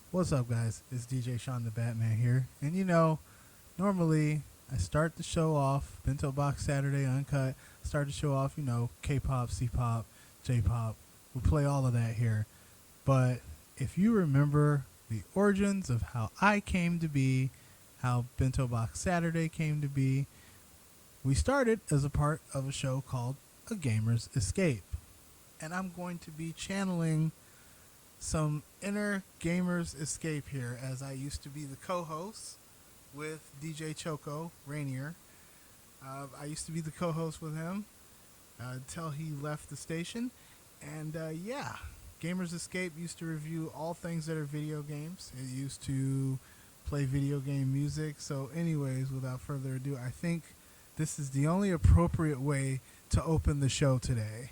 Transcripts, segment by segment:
What's up, guys? It's DJ Sean the Batman here. And normally I start the show off, Bento Box Saturday Uncut, start the show off, K-pop, C-pop, J-pop. We play all of that here. But if you remember the origins of how I came to be, how Bento Box Saturday came to be, we started as a part of a show called A Gamer's Escape. And I'm going to be channeling some inner gamer's escape here, as I used to be the co-host with DJ Choco Rainier. I used to be the co-host with him until he left the station. And Gamer's Escape used to review all things that are video games. It used to play video game music. So anyways, without further ado, I think this is the only appropriate way to open the show today.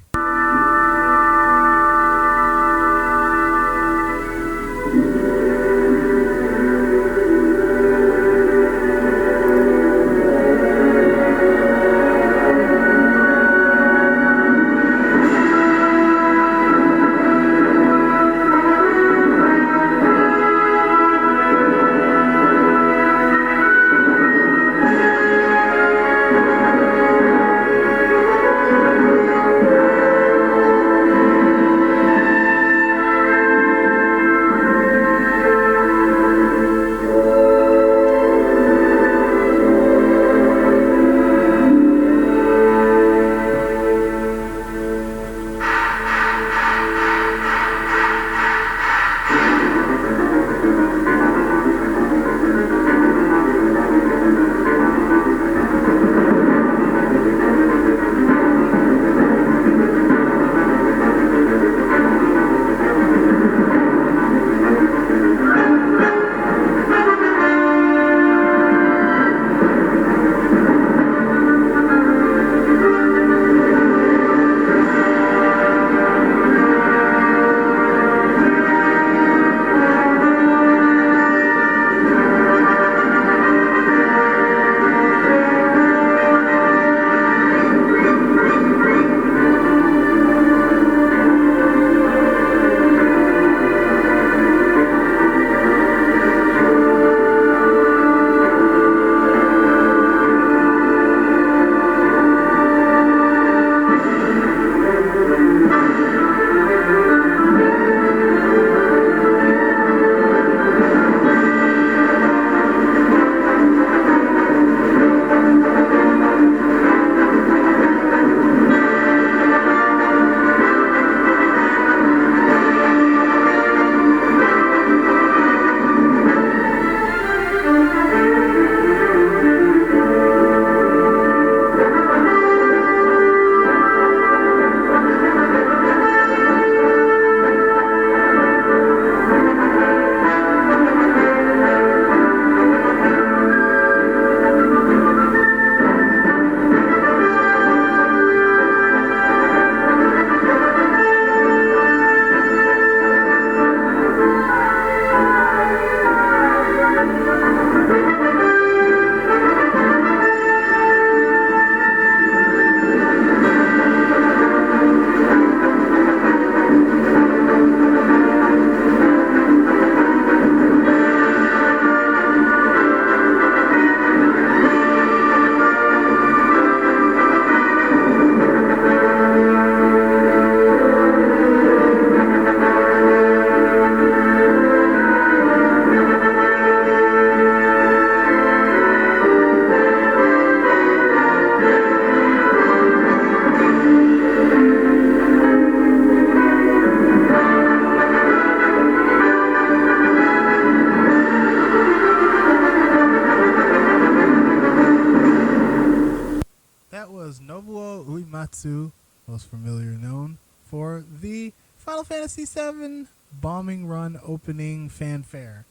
Most familiar known for the Final Fantasy VII bombing run opening fanfare.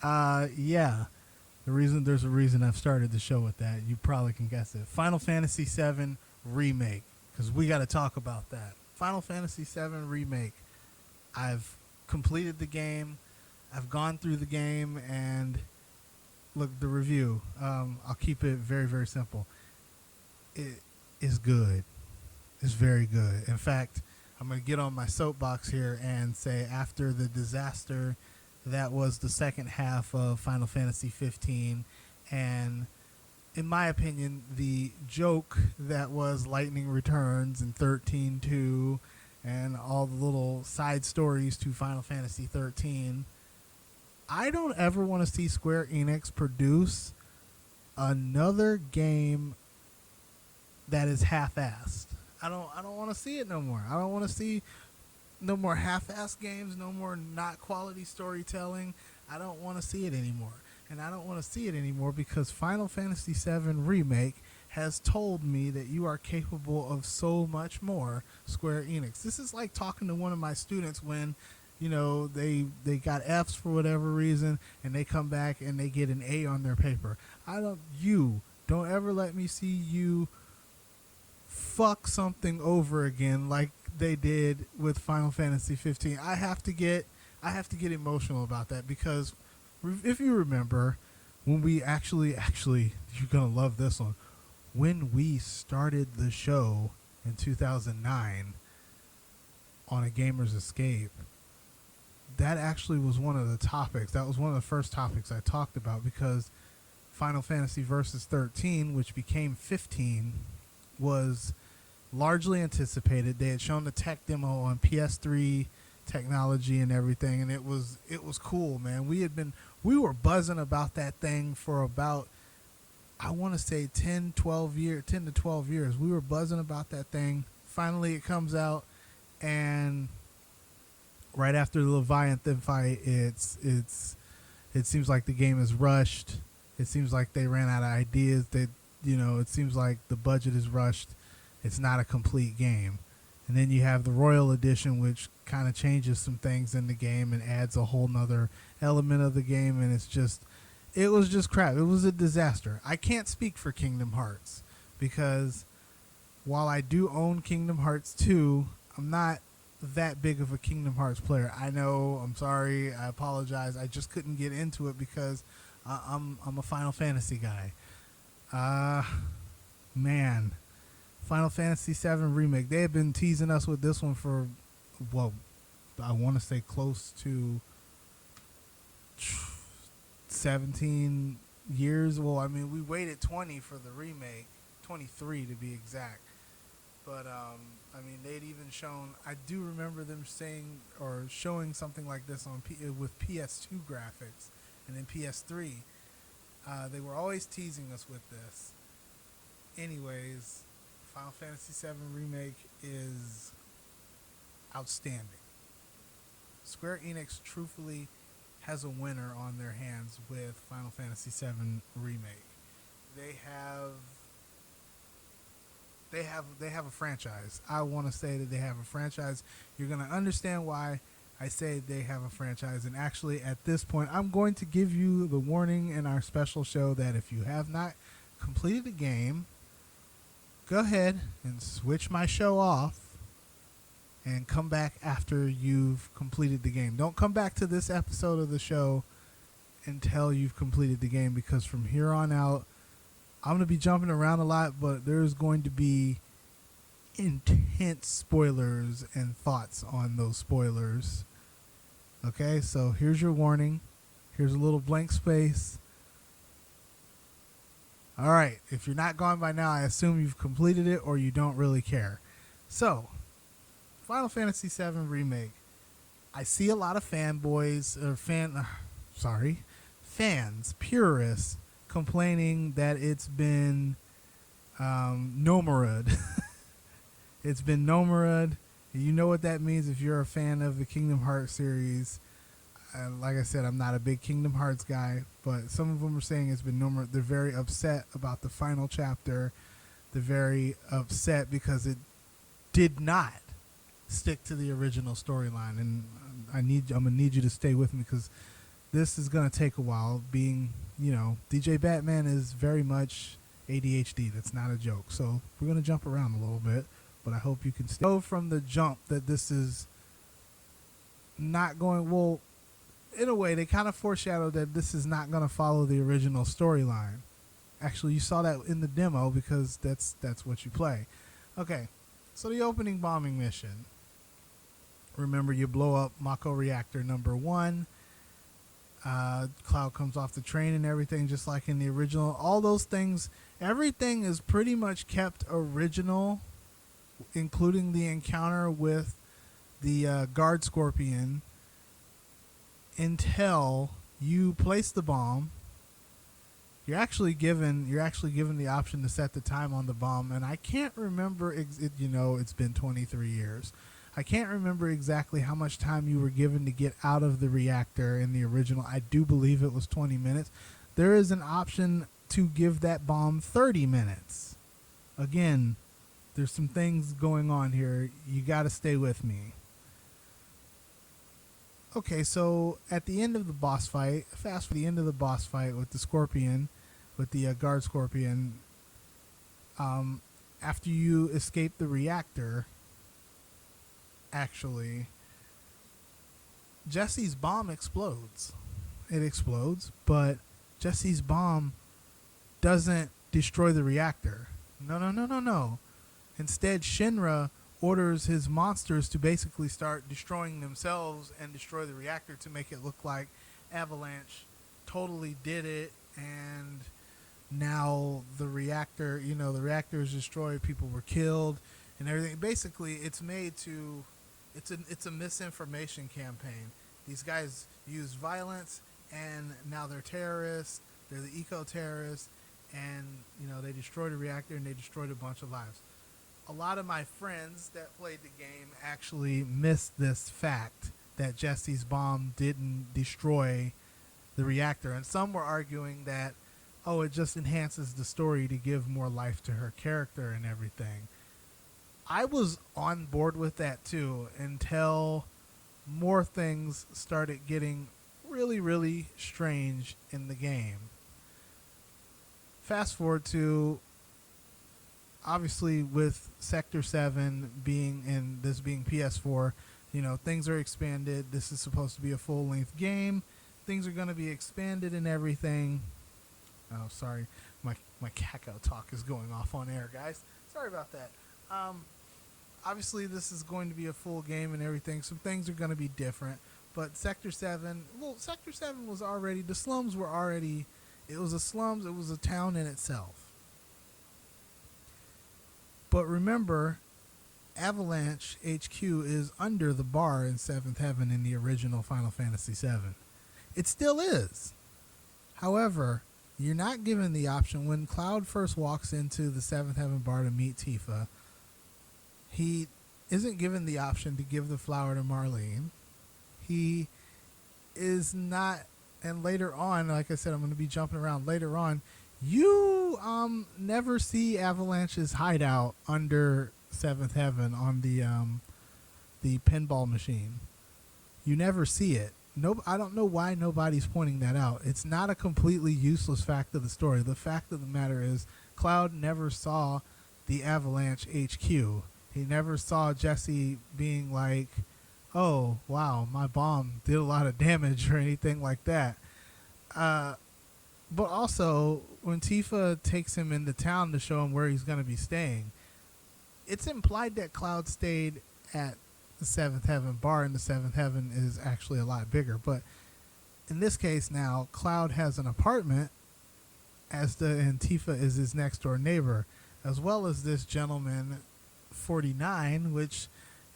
There's a reason I've started the show with that. You probably can guess it. Final Fantasy VII Remake, because we got to talk about that. Final Fantasy VII Remake. I've completed the game. I've gone through the game, and look, the review. I'll keep it very, very simple. It is good. It's very good. In fact, I'm going to get on my soapbox here and say after the disaster that was the second half of Final Fantasy 15, and in my opinion, the joke that was Lightning Returns and 13-2 and all the little side stories to Final Fantasy 13, I don't ever want to see Square Enix produce another game that is half-assed. I don't want to see it no more. I don't want to see no more half-assed games, no more not quality storytelling. I don't want to see it anymore. And I don't want to see it anymore because Final Fantasy VII Remake has told me that you are capable of so much more, Square Enix. This is like talking to one of my students when, you know, they got Fs for whatever reason and they come back and they get an A on their paper. Don't ever let me see you fuck something over again like they did with Final Fantasy 15. I have to get emotional about that because if you remember, when we actually, you're going to love this one. When we started the show in 2009 on A Gamer's Escape, that actually was one of the topics. That was one of the first topics I talked about because Final Fantasy Versus 13, which became 15, was largely anticipated. They had shown the tech demo on PS3 technology and everything, and it was cool, man. We were buzzing about that thing for about, I want to say 10 to 12 years. We were buzzing about that thing. Finally it comes out, and right after the Leviathan fight, it seems like the game is rushed. It seems like they ran out of ideas. It seems like the budget is rushed. It's not a complete game. And then you have the Royal Edition, which kind of changes some things in the game and adds a whole nother element of the game, and it was just crap. It was a disaster. I can't speak for Kingdom Hearts because while I do own Kingdom Hearts 2, I'm not that big of a Kingdom Hearts player. I know, I'm sorry, I apologize. I just couldn't get into it because I'm a Final Fantasy guy. Man, Final Fantasy VII Remake. They have been teasing us with this one for, well, I want to say close to 17 years. Well, I mean, we waited 20 for the remake, 23 to be exact. But, I mean, they'd even shown, I do remember them saying or showing something like this on with PS2 graphics and then PS3. They were always teasing us with this. Anyways, Final Fantasy VII Remake is outstanding. Square Enix truthfully has a winner on their hands with Final Fantasy VII Remake. They have a franchise. I want to say that they have a franchise. You're going to understand why I say they have a franchise. And actually, at this point, I'm going to give you the warning in our special show that if you have not completed the game, go ahead and switch my show off and come back after you've completed the game. Don't come back to this episode of the show until you've completed the game, because from here on out, I'm going to be jumping around a lot, but there's going to be intense spoilers and thoughts on those spoilers. Okay, so here's your warning. Here's a little blank space. All right, if you're not gone by now, I assume you've completed it or you don't really care. So, Final Fantasy VII Remake. I see a lot of fans, purists, complaining that it's been Nomurad. It's been Nomurad. You know what that means if you're a fan of the Kingdom Hearts series. Like I said, I'm not a big Kingdom Hearts guy, but some of them are saying it's been Nomurad. They're very upset about the final chapter. They're very upset because it did not stick to the original storyline, and I'm gonna need you to stay with me because this is gonna take a while. Being, DJ Batman is very much ADHD. That's not a joke. So we're gonna jump around a little bit, but I hope you can know from the jump that this is not going well. In a way, they kind of foreshadowed that this is not going to follow the original storyline. Actually, you saw that in the demo because that's what you play. Okay, so the opening bombing mission. Remember, you blow up Mako Reactor number 1, Cloud comes off the train and everything, just like in the original. All those things, everything is pretty much kept original, including the encounter with the guard scorpion, until you place the bomb. You're actually given the option to set the time on the bomb, and I can't remember. It's been 23 years. I can't remember exactly how much time you were given to get out of the reactor in the original. I do believe it was 20 minutes. There is an option to give that bomb 30 minutes. Again, there's some things going on here. You got to stay with me. Okay, so at the end of the boss fight, fast for the end of the boss fight with the scorpion, with the guard scorpion, after you escape the reactor, actually, Jesse's bomb explodes. It explodes, but Jesse's bomb doesn't destroy the reactor. No. Instead, Shinra orders his monsters to basically start destroying themselves and destroy the reactor to make it look like Avalanche totally did it, and now the reactor is destroyed, people were killed and everything. Basically, it's a misinformation campaign. These guys use violence, and now they're terrorists. They're the eco-terrorists, and they destroyed a reactor and they destroyed a bunch of lives. A lot of my friends that played the game actually missed this fact that Jesse's bomb didn't destroy the reactor, and some were arguing that, it just enhances the story to give more life to her character and everything. I was on board with that too, until more things started getting really, really strange in the game. Fast forward to, obviously, with Sector 7 being PS4, things are expanded. This is supposed to be a full-length game. Things are going to be expanded and everything. Oh, sorry. My KCON talk is going off on air, guys. Sorry about that. Obviously, this is going to be a full game and everything. Some things are going to be different. But Sector 7 was already, the slums were already, it was a slums, it was a town in itself. But remember, Avalanche HQ is under the bar in 7th Heaven in the original Final Fantasy VII. It still is. However, you're not given the option. When Cloud first walks into the 7th Heaven bar to meet Tifa, he isn't given the option to give the flower to Marlene. He is not, and later on, like I said, I'm going to be jumping around. Later on, you never see Avalanche's hideout under 7th Heaven on the pinball machine. You never see it. I don't know why nobody's pointing that out. It's not a completely useless fact of the story. The fact of the matter is, Cloud never saw the Avalanche HQ. He never saw Jesse being like, oh, wow, my bomb did a lot of damage or anything like that. But also, when Tifa takes him into town to show him where he's going to be staying, it's implied that Cloud stayed at the 7th Heaven bar, and the 7th Heaven is actually a lot bigger. But in this case now, Cloud has an apartment, and Tifa is his next door neighbor, as well as this gentleman, 49, which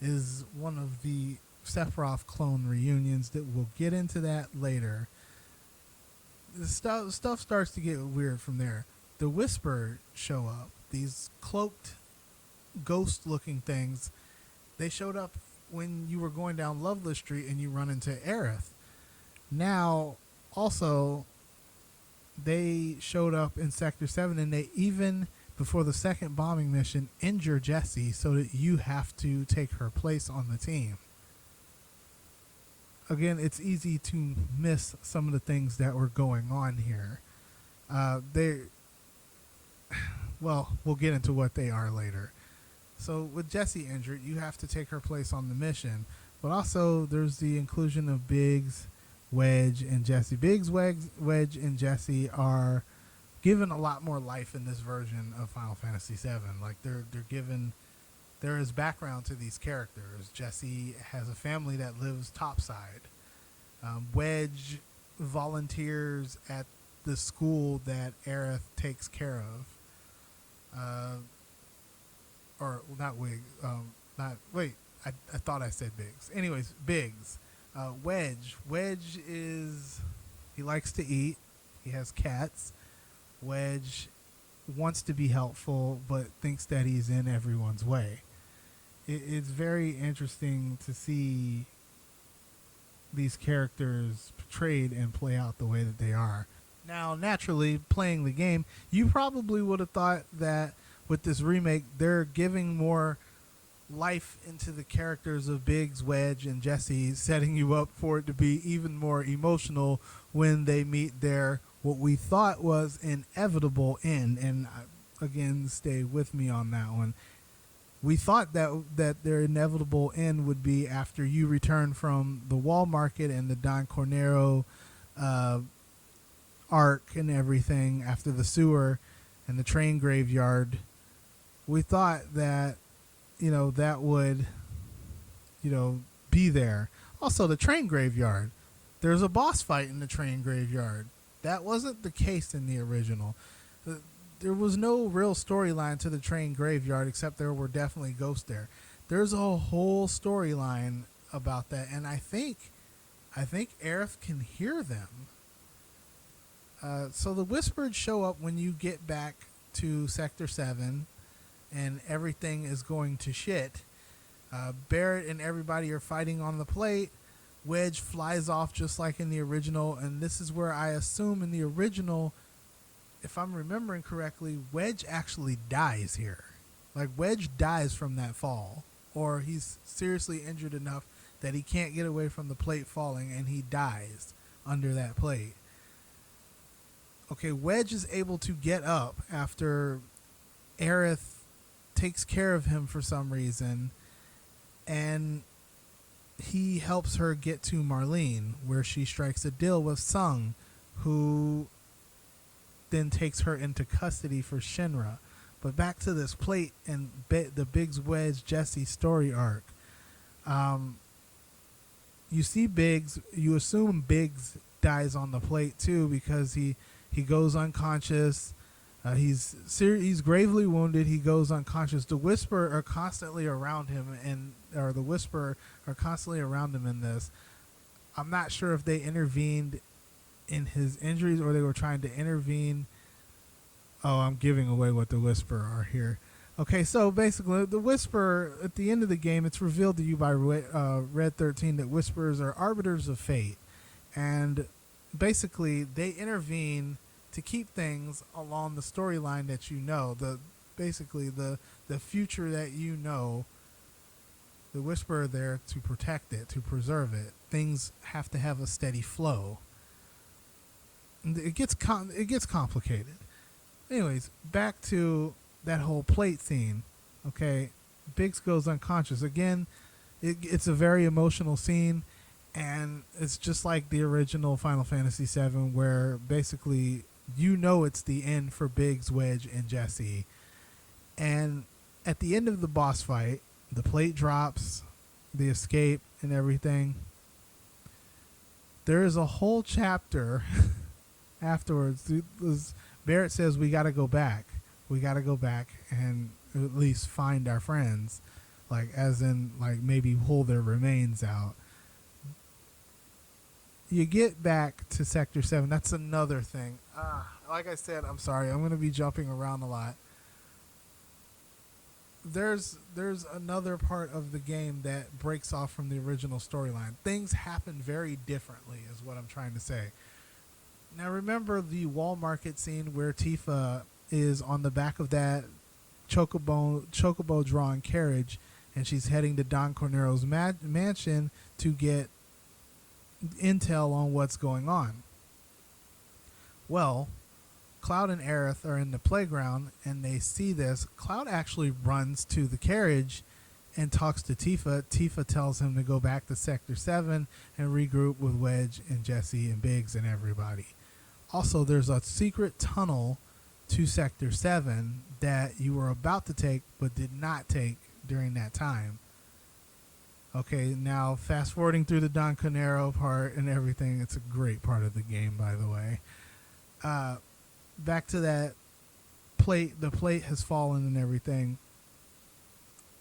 is one of the Sephiroth clone reunions. That we'll get into that later. The stuff starts to get weird from there. The Whisper show up. These cloaked, ghost-looking things. They showed up when you were going down Loveless Street and you run into Aerith. Now, also, they showed up in Sector 7, and they even, before the second bombing mission, injure Jessie so that you have to take her place on the team. Again, it's easy to miss some of the things that were going on here. We'll get into what they are later. So with Jessie injured, you have to take her place on the mission. But also, there's the inclusion of Biggs, Wedge, and Jessie. Biggs, Wedge, and Jessie are given a lot more life in this version of Final Fantasy VII. Like they're given, there is background to these characters. Jessie has a family that lives topside. Wedge volunteers at the school that Aerith takes care of. Or not Wig. Not wait. I thought I said Biggs. Anyways, Biggs. Wedge. Wedge is he likes to eat. He has cats. Wedge wants to be helpful, but thinks that he's in everyone's way. It's very interesting to see these characters portrayed and play out the way that they are. Now, naturally, playing the game, you probably would have thought that with this remake, they're giving more life into the characters of Biggs, Wedge, and Jesse, setting you up for it to be even more emotional when they meet their what we thought was inevitable end. And again, stay with me on that one. We thought that their inevitable end would be after you return from the wall market and the Don Cornero arc and everything, after the sewer and the train graveyard. We thought that, that would, be there. Also, the train graveyard. There's a boss fight in the train graveyard. That wasn't the case in the original. There was no real storyline to the train graveyard, except there were definitely ghosts there. There's a whole storyline about that, and I think Aerith can hear them. So the Whispered show up when you get back to Sector 7, and everything is going to shit. Barrett and everybody are fighting on the plate. Wedge flies off just like in the original, and this is where I assume in the original, if I'm remembering correctly, Wedge actually dies here. Like, Wedge dies from that fall, or he's seriously injured enough that he can't get away from the plate falling, and he dies under that plate. Okay, Wedge is able to get up after Aerith takes care of him for some reason, and he helps her get to Marlene, where she strikes a deal with Sung, who then takes her into custody for Shinra. But back to this plate and the Biggs, Wedge, Jesse story arc. You see Biggs, you assume Biggs dies on the plate too, because he goes unconscious. He's gravely wounded. He goes unconscious. The Whisperer are constantly around him, the Whisperer are constantly around him in this. I'm not sure if they intervened in his injuries or they were trying to intervene. Oh, I'm giving away what the Whisperer are here. Okay, so basically, the Whisperer, at the end of the game, it's revealed to you by Red 13 that Whisperers are arbiters of fate. And basically, they intervene to keep things along the storyline that you know, the future that you know. The Whisperer there to protect it, to preserve it. Things have to have a steady flow. And it gets complicated. Anyways, back to that whole plate scene. Okay, Biggs goes unconscious again. It's a very emotional scene, and it's just like the original Final Fantasy VII, where basically it's the end for Biggs, Wedge, and Jesse. And at the end of the boss fight, the plate drops, the escape, and everything. There is a whole chapter afterwards. Barrett says, we got to go back. We got to go back and at least find our friends. Like, as in, like, maybe pull their remains out. You get back to Sector 7. That's another thing. Like I said, I'm sorry. I'm going to be jumping around a lot. There's another part of the game that breaks off from the original storyline. Things happen very differently, is what I'm trying to say. Now, remember the wall market scene where Tifa is on the back of that chocobo drawn carriage, and she's heading to Don Cornero's mansion to get intel on what's going on. Well, Cloud and Aerith are in the playground, and they see this. Cloud actually runs to the carriage and talks to Tifa. Tifa tells him to go back to Sector 7 and regroup with Wedge and Jesse and Biggs and everybody. Also, there's a secret tunnel to Sector 7 that you were about to take but did not take during that time. Okay, now fast forwarding through the Don Canero part and everything, it's a great part of the game, by the way. Back to that plate, the plate has fallen and everything.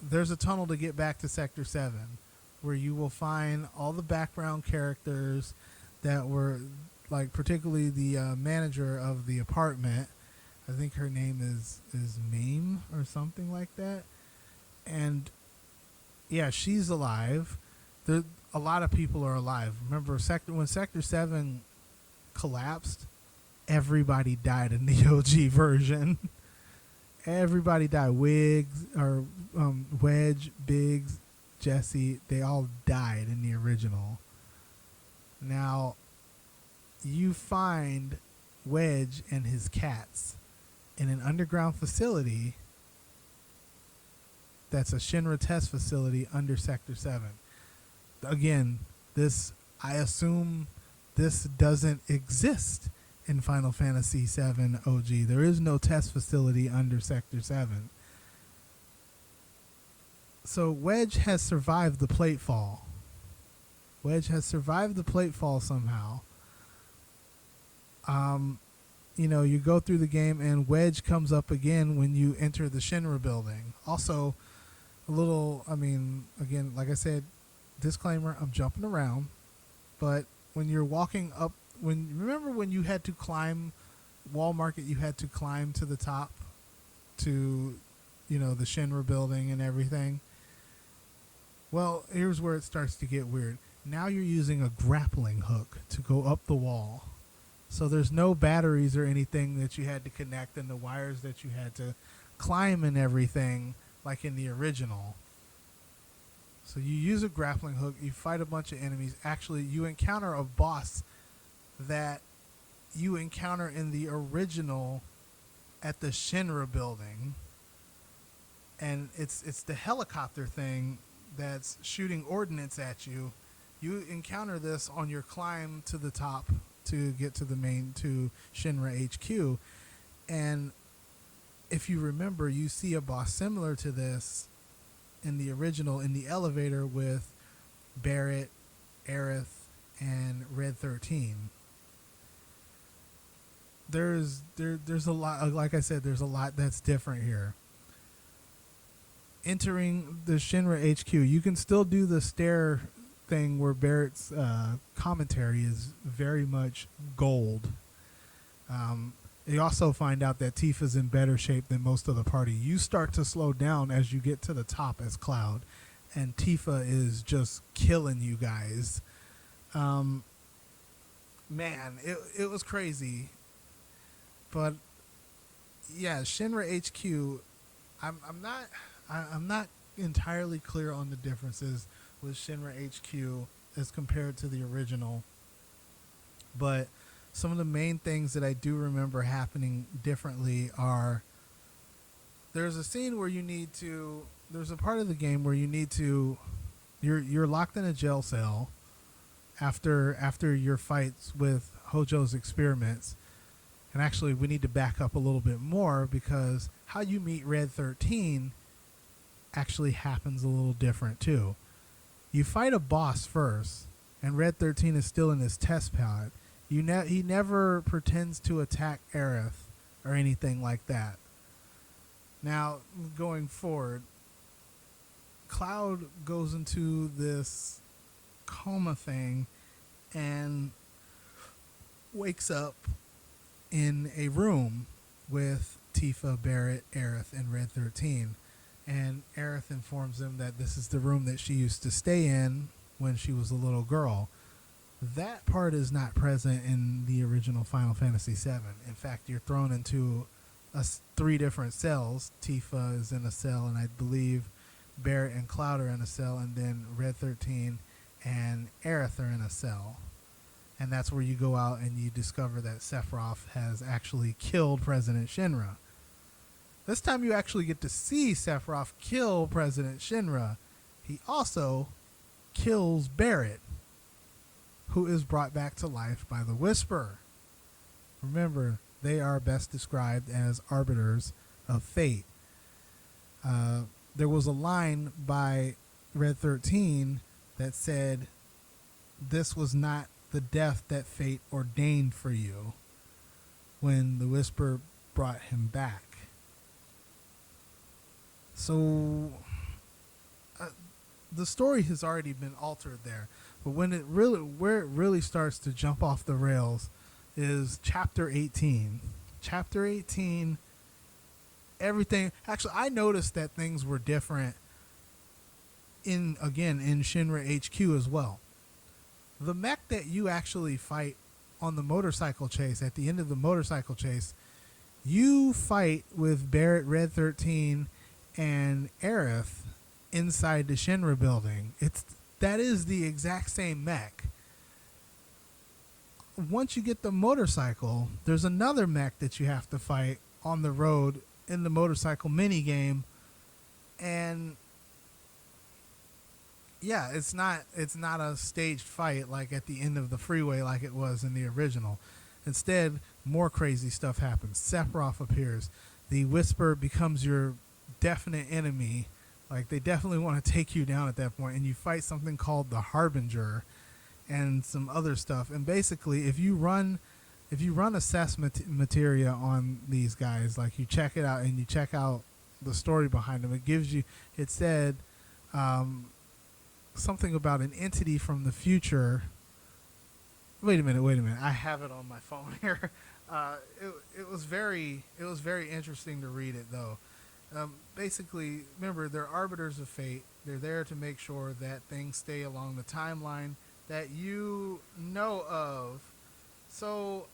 There's a tunnel to get back to Sector 7 where you will find all the background characters that were, like, particularly the manager of the apartment. I think her name is Meme or something like that. And yeah, she's alive. There, a lot of people are alive. Remember, when Sector 7 collapsed, everybody died in the OG version. Everybody died. Wedge, Biggs, Jesse, they all died in the original. Now, you find Wedge and his cats in an underground facility that's a Shinra test facility under Sector 7. Again, I assume this doesn't exist in Final Fantasy VII OG. There is no test facility under Sector 7. So Wedge has survived the platefall. Wedge has survived the platefall somehow. You go through the game and Wedge comes up again when you enter the Shinra building. Also, again, like I said, disclaimer, I'm jumping around, but when you're walking up, remember when you had to climb Wall Market, you had to climb to the top to, the Shinra building and everything? Well, here's where it starts to get weird. Now you're using a grappling hook to go up the wall. So there's no batteries or anything that you had to connect and the wires that you had to climb and everything like in the original. So you use a grappling hook, you fight a bunch of enemies. Actually, you encounter a boss that you encounter in the original at the Shinra building. And it's the helicopter thing that's shooting ordnance at you. You encounter this on your climb to the top to get to to Shinra HQ. And if you remember, you see a boss similar to this in the original in the elevator with Barrett, Aerith, and Red 13. There's a lot, like I said, there's a lot that's different here. Entering the Shinra HQ, you can still do the stair thing where Barrett's commentary is very much gold. You also find out that Tifa's in better shape than most of the party. You start to slow down as you get to the top as Cloud, and Tifa is just killing you guys. Man, it was crazy. But yeah, Shinra HQ, I'm not entirely clear on the differences with Shinra HQ as compared to the original, but some of the main things that I do remember happening differently are there's a scene where there's a part of the game where you're locked in a jail cell after your fights with Hojo's experiments. And actually, we need to back up a little bit more because how you meet Red 13 actually happens a little different too. You fight a boss first, and Red 13 is still in his test pod. He never pretends to attack Aerith or anything like that. Now, going forward, Cloud goes into this coma thing and wakes up in a room with Tifa, Barrett, Aerith, and Red 13. And Aerith informs him that this is the room that she used to stay in when she was a little girl. That part is not present in the original Final Fantasy VII. In fact, you're thrown into 3 different cells. Tifa is in a cell, and I believe Barrett and Cloud are in a cell, and then Red 13 and Aerith are in a cell. And that's where you go out and you discover that Sephiroth has actually killed President Shinra. This time you actually get to see Sephiroth kill President Shinra. He also kills Barrett, who is brought back to life by the Whisperer. Remember, they are best described as arbiters of fate. There was a line by Red 13 that said this was not the death that fate ordained for you when the Whisper brought him back. So the story has already been altered there, but where it really starts to jump off the rails is chapter 18. Chapter 18, everything. Actually, I noticed that things were different in Shinra HQ as well. The mech that you actually fight on the motorcycle chase, at the end of the motorcycle chase, you fight with Barrett, Red 13, and Aerith inside the Shinra building. That is the exact same mech. Once you get the motorcycle, there's another mech that you have to fight on the road in the motorcycle mini game, and yeah, it's not a staged fight like at the end of the freeway like it was in the original. Instead, more crazy stuff happens. Sephiroth appears. The Whisper becomes your definite enemy. Like, they definitely want to take you down at that point, and you fight something called the Harbinger and some other stuff. And basically, if you run assessment materia on these guys, like you check it out and you check out the story behind them, it said something about an entity from the future. Wait a minute. I have it on my phone here. It was very interesting to read it though. Basically, remember, they're arbiters of fate. They're there to make sure that things stay along the timeline that you know of. So,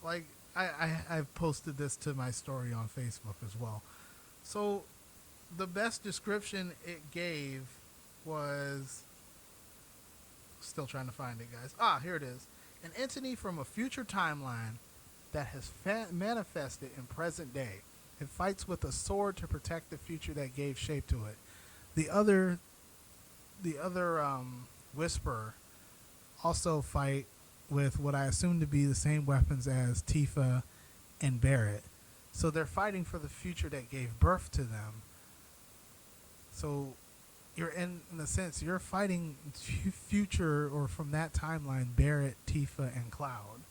like, I've posted this to my story on Facebook as well. So, the best description it gave was... Still trying to find it, guys. Here it is. An entity from a future timeline that has manifested in present day. It fights with a sword to protect the future that gave shape to it. The other Whisper also fight with what I assume to be the same weapons as Tifa and Barrett. So they're fighting for the future that gave birth to them. So you're in a sense, you're fighting future, or from that timeline, Barrett, Tifa, and Cloud.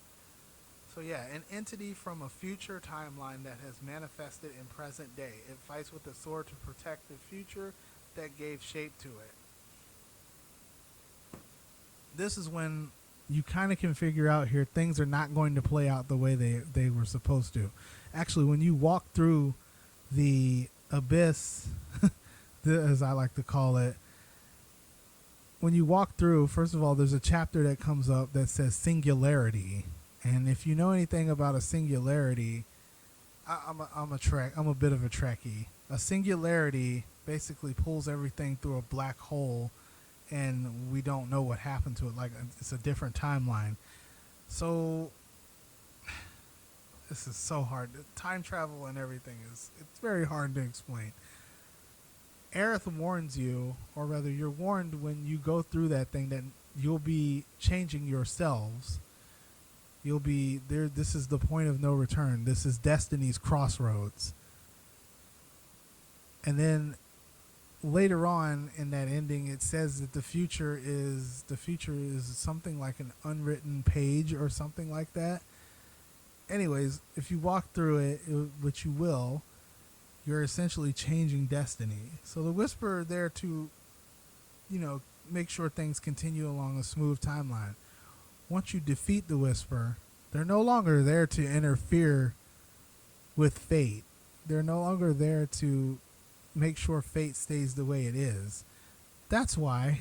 So yeah, an entity from a future timeline that has manifested in present day. It fights with a sword to protect the future that gave shape to it. This is when you kind of can figure out here things are not going to play out the way they were supposed to. Actually, when you walk through the abyss, as I like to call it, when you walk through, first of all, there's a chapter that comes up that says singularity. And if you know anything about a singularity, I'm a bit of a Trekkie. A singularity basically pulls everything through a black hole, and we don't know what happened to it. Like, it's a different timeline. So this is so hard. Time travel and everything it's very hard to explain. Aerith warns you, or rather you're warned when you go through that thing, that you'll be changing yourselves. You'll be there. This is the point of no return. This is destiny's crossroads. And then later on in that ending, it says that the future is something like an unwritten page or something like that. Anyways, if you walk through it, which you will, you're essentially changing destiny. So the Whisperer are there to, make sure things continue along a smooth timeline. Once you defeat the Whisperer, they're no longer there to interfere with fate. They're no longer there to make sure fate stays the way it is. That's why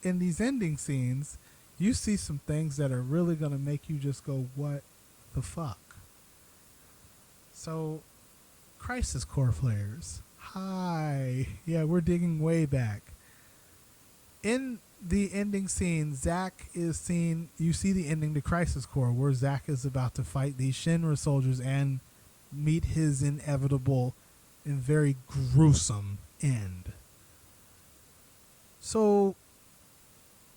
in these ending scenes, you see some things that are really going to make you just go, what the fuck? So, Crisis Core players, hi. Yeah, we're digging way back. In the ending scene, Zack is seen, you see the ending to Crisis Core, where Zack is about to fight these Shinra soldiers and meet his inevitable and very gruesome end. So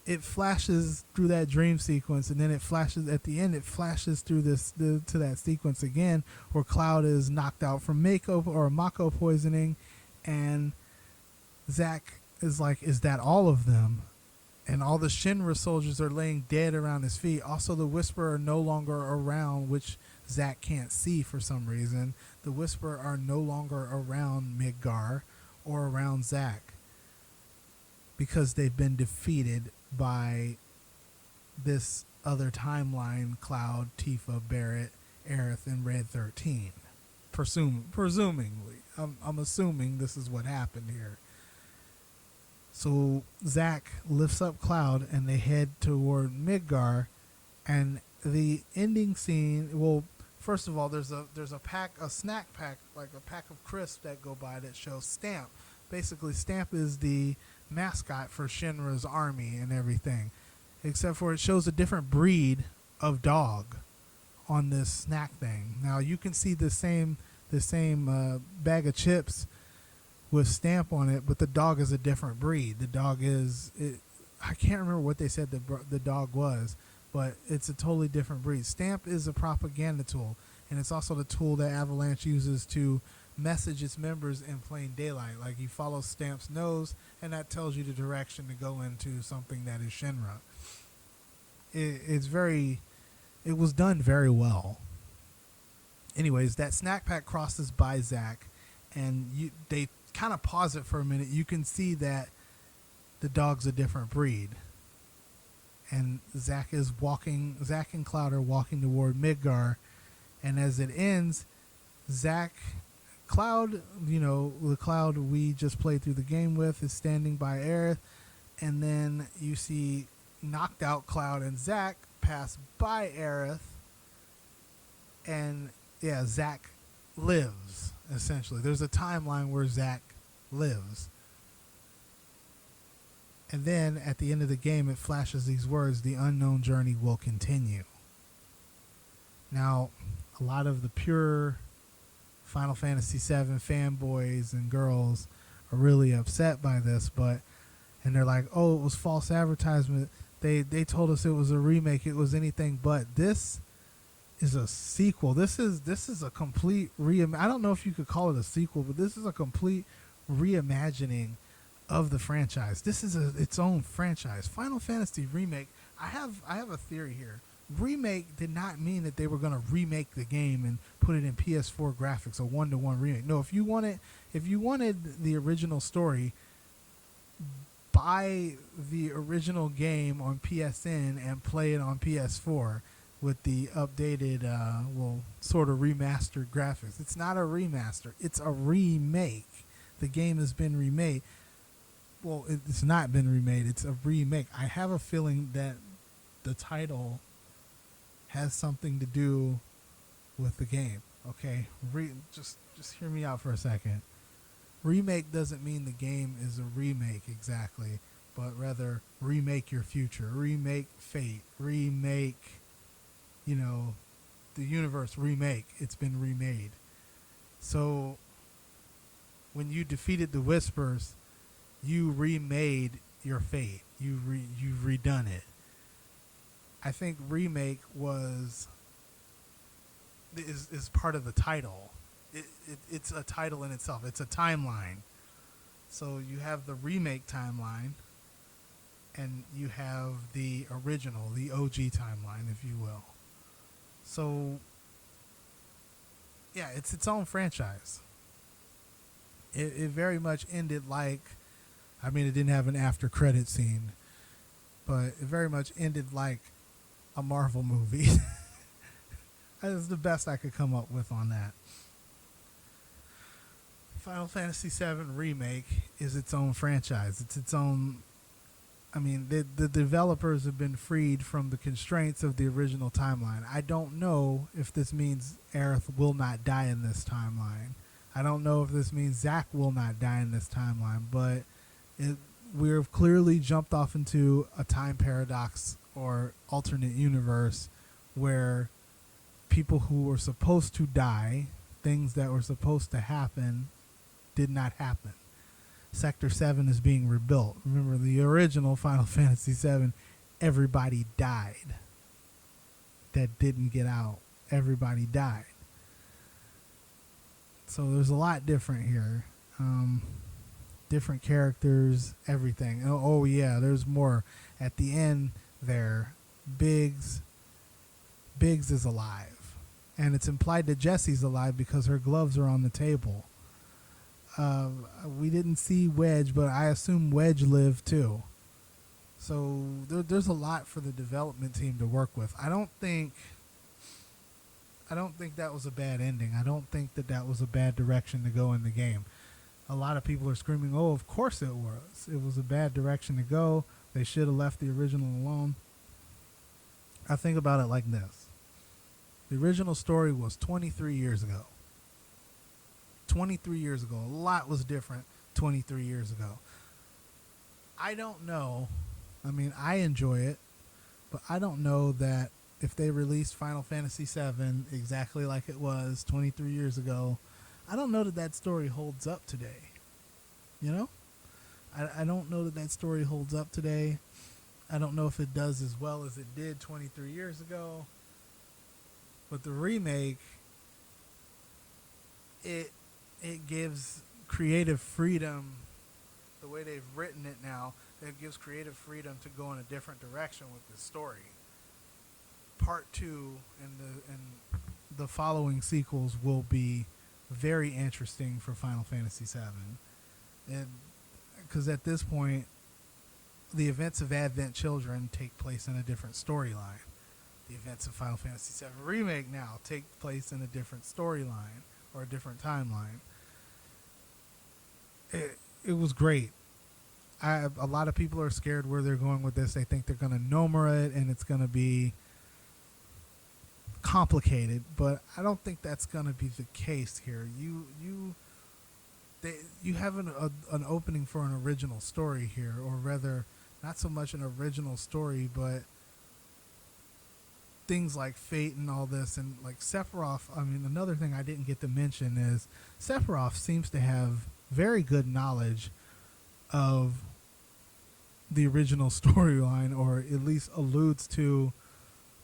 it flashes through that dream sequence, and then it flashes at the end. It flashes through to that sequence again, where Cloud is knocked out from Mako poisoning, and Zack is like, is that all of them? And all the Shinra soldiers are laying dead around his feet. Also, the Whisperer are no longer around, which Zack can't see for some reason. The Whisperer are no longer around Midgar or around Zack because they've been defeated by this other timeline, Cloud, Tifa, Barrett, Aerith, and Red 13. Presumingly. I'm assuming this is what happened here. So Zack lifts up Cloud and they head toward Midgar, and the ending scene. Well, first of all, there's a snack pack, like a pack of crisps that go by that shows Stamp. Basically, Stamp is the mascot for Shinra's army and everything, except for it shows a different breed of dog on this snack thing. Now you can see the same bag of chips with Stamp on it, but the dog is a different breed. The dog is, I can't remember what they said the dog was, but it's a totally different breed. Stamp is a propaganda tool, and it's also the tool that Avalanche uses to message its members in plain daylight. Like, you follow Stamp's nose, and that tells you the direction to go into something that is Shinra. It was done very well. Anyways, that snack pack crosses by Zack, and they kind of pause it for a minute. You can see that the dog's a different breed, and Zack and Cloud are walking toward Midgar, and as it ends, Cloud, the Cloud we just played through the game with, is standing by Aerith, and then you see knocked out Cloud and Zack pass by Aerith, and Zack lives. Essentially, there's a timeline where Zack lives, and then at the end of the game it flashes these words: the unknown journey will continue. Now, a lot of the pure Final Fantasy VII fanboys and girls are really upset by this, and they're like, oh, it was false advertisement, they told us it was a remake, it was anything but. This is a sequel. This is a complete I don't know if you could call it a sequel, but this is a complete reimagining of the franchise. This is its own franchise. Final Fantasy Remake, I have a theory here. Remake did not mean that they were going to remake the game and put it in PS4 graphics, a one-to-one remake. No, if you wanted the original story, buy the original game on PSN and play it on PS4 with the updated, sort of remastered graphics. It's not a remaster. It's a remake. The game has been remade. Well, it's not been remade. It's a remake. I have a feeling that the title has something to do with the game. Okay, just hear me out for a second. Remake doesn't mean the game is a remake exactly, but rather remake your future, remake Fate, remake, the universe, remake. It's been remade. So when you defeated the Whispers, you remade your Fate. You've redone it. I think remake is part of the title. It's a title in itself. It's a timeline. So you have the remake timeline, and you have the original, the OG timeline, if you will. So, yeah, it's its own franchise. It very much ended like, it didn't have an after credit scene, but it very much ended like a Marvel movie. That's the best I could come up with on that. Final Fantasy VII Remake is its own franchise. It's its own. The developers have been freed from the constraints of the original timeline. I don't know if this means Aerith will not die in this timeline. I don't know if this means Zack will not die in this timeline, but we've clearly jumped off into a time paradox or alternate universe where people who were supposed to die, things that were supposed to happen, did not happen. Sector 7 is being rebuilt. Remember, the original Final Fantasy VII, everybody died. That didn't get out. Everybody died. So there's a lot different here. different characters, everything. Oh yeah, there's more. At the end there, Biggs is alive. And it's implied that Jesse's alive because her gloves are on the table. We didn't see Wedge, but I assume Wedge lived too. So there's a lot for the development team to work with. I don't think that was a bad ending. I don't think that was a bad direction to go in the game. A lot of people are screaming, oh, of course it was. It was a bad direction to go. They should have left the original alone. I think about it like this. The original story was 23 years ago. 23 years ago. A lot was different 23 years ago. I don't know. I mean, I enjoy it, but I don't know that if they released Final Fantasy VII exactly like it was 23 years ago, I don't know that story holds up today. You know? I don't know that story holds up today. I don't know if it does as well as it did 23 years ago. But the remake, it gives creative freedom, the way they've written it now, it gives creative freedom to go in a different direction with this story. Part 2 and the following sequels will be very interesting for Final Fantasy VII. And because at this point, the events of Advent Children take place in a different storyline. The events of Final Fantasy VII Remake now take place in a different storyline or a different timeline. It was great. A lot of people are scared where they're going with this. They think they're going to Nomura it and it's going to be complicated, but I don't think that's going to be the case here. You have an opening for an original story here, or rather, not so much an original story, but things like fate and all this, and like Sephiroth. I mean, another thing I didn't get to mention is Sephiroth seems to have very good knowledge of the original storyline, or at least alludes to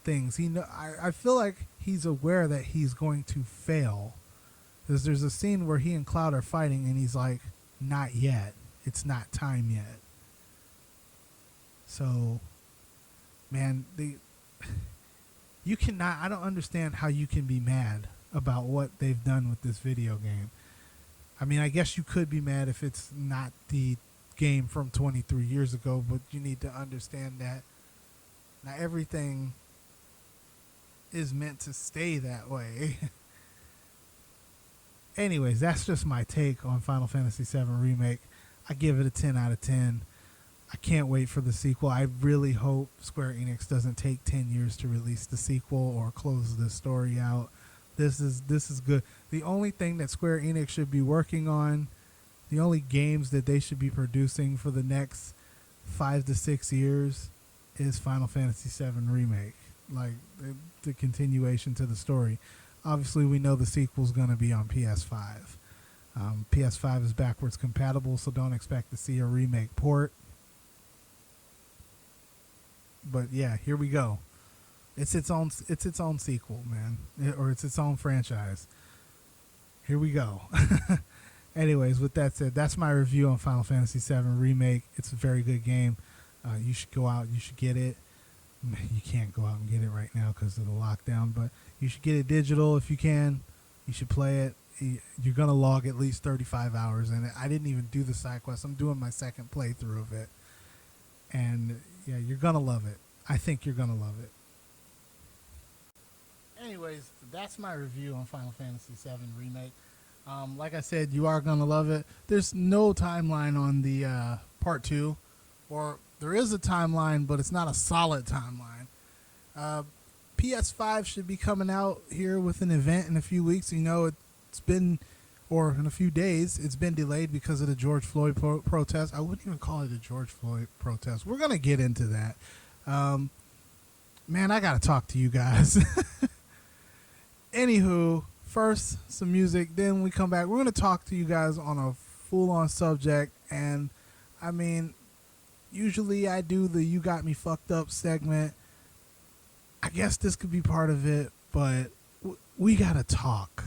things. I feel like he's aware that he's going to fail. Because there's a scene where he and Cloud are fighting and he's like, not yet. It's not time yet. So, man, you cannot, I don't understand how you can be mad about what they've done with this video game. I mean, I guess you could be mad if it's not the game from 23 years ago, but you need to understand that not everything is meant to stay that way. Anyways, that's just my take on Final Fantasy VII Remake. I give it a 10 out of 10. I can't wait for the sequel. I really hope Square Enix doesn't take 10 years to release the sequel or close the story out. This is good. The only thing that Square Enix should be working on, the only games that they should be producing for the next 5 to 6 years is Final Fantasy VII Remake. Like the continuation to the story. Obviously, we know the sequel's going to be on PS5. PS5 is backwards compatible, so don't expect to see a remake port. But yeah, here we go. It's its own sequel, man, or it's its own franchise. Here we go. Anyways, with that said, that's my review on Final Fantasy VII Remake. It's a very good game. You should go out. You should get it. You can't go out and get it right now because of the lockdown, but you should get it digital if you can. You should play it. You're going to log at least 35 hours in it. I didn't even do the side quest. I'm doing my second playthrough of it. And yeah, you're going to love it. I think you're going to love it. Anyways, that's my review on Final Fantasy VII Remake. Like I said, you are going to love it. There's no timeline on the part 2, or there is a timeline, but it's not a solid timeline. PS5 should be coming out here with an event in a few weeks. You know, it's been, or in a few days, it's been delayed because of the George Floyd protest. I wouldn't even call it a George Floyd protest. We're going to get into that. Man, I got to talk to you guys. Anywho, first some music, then we come back. We're going to talk to you guys on a full-on subject, and I mean, usually I do the You Got Me Fucked Up segment. I guess this could be part of it, but we gotta talk.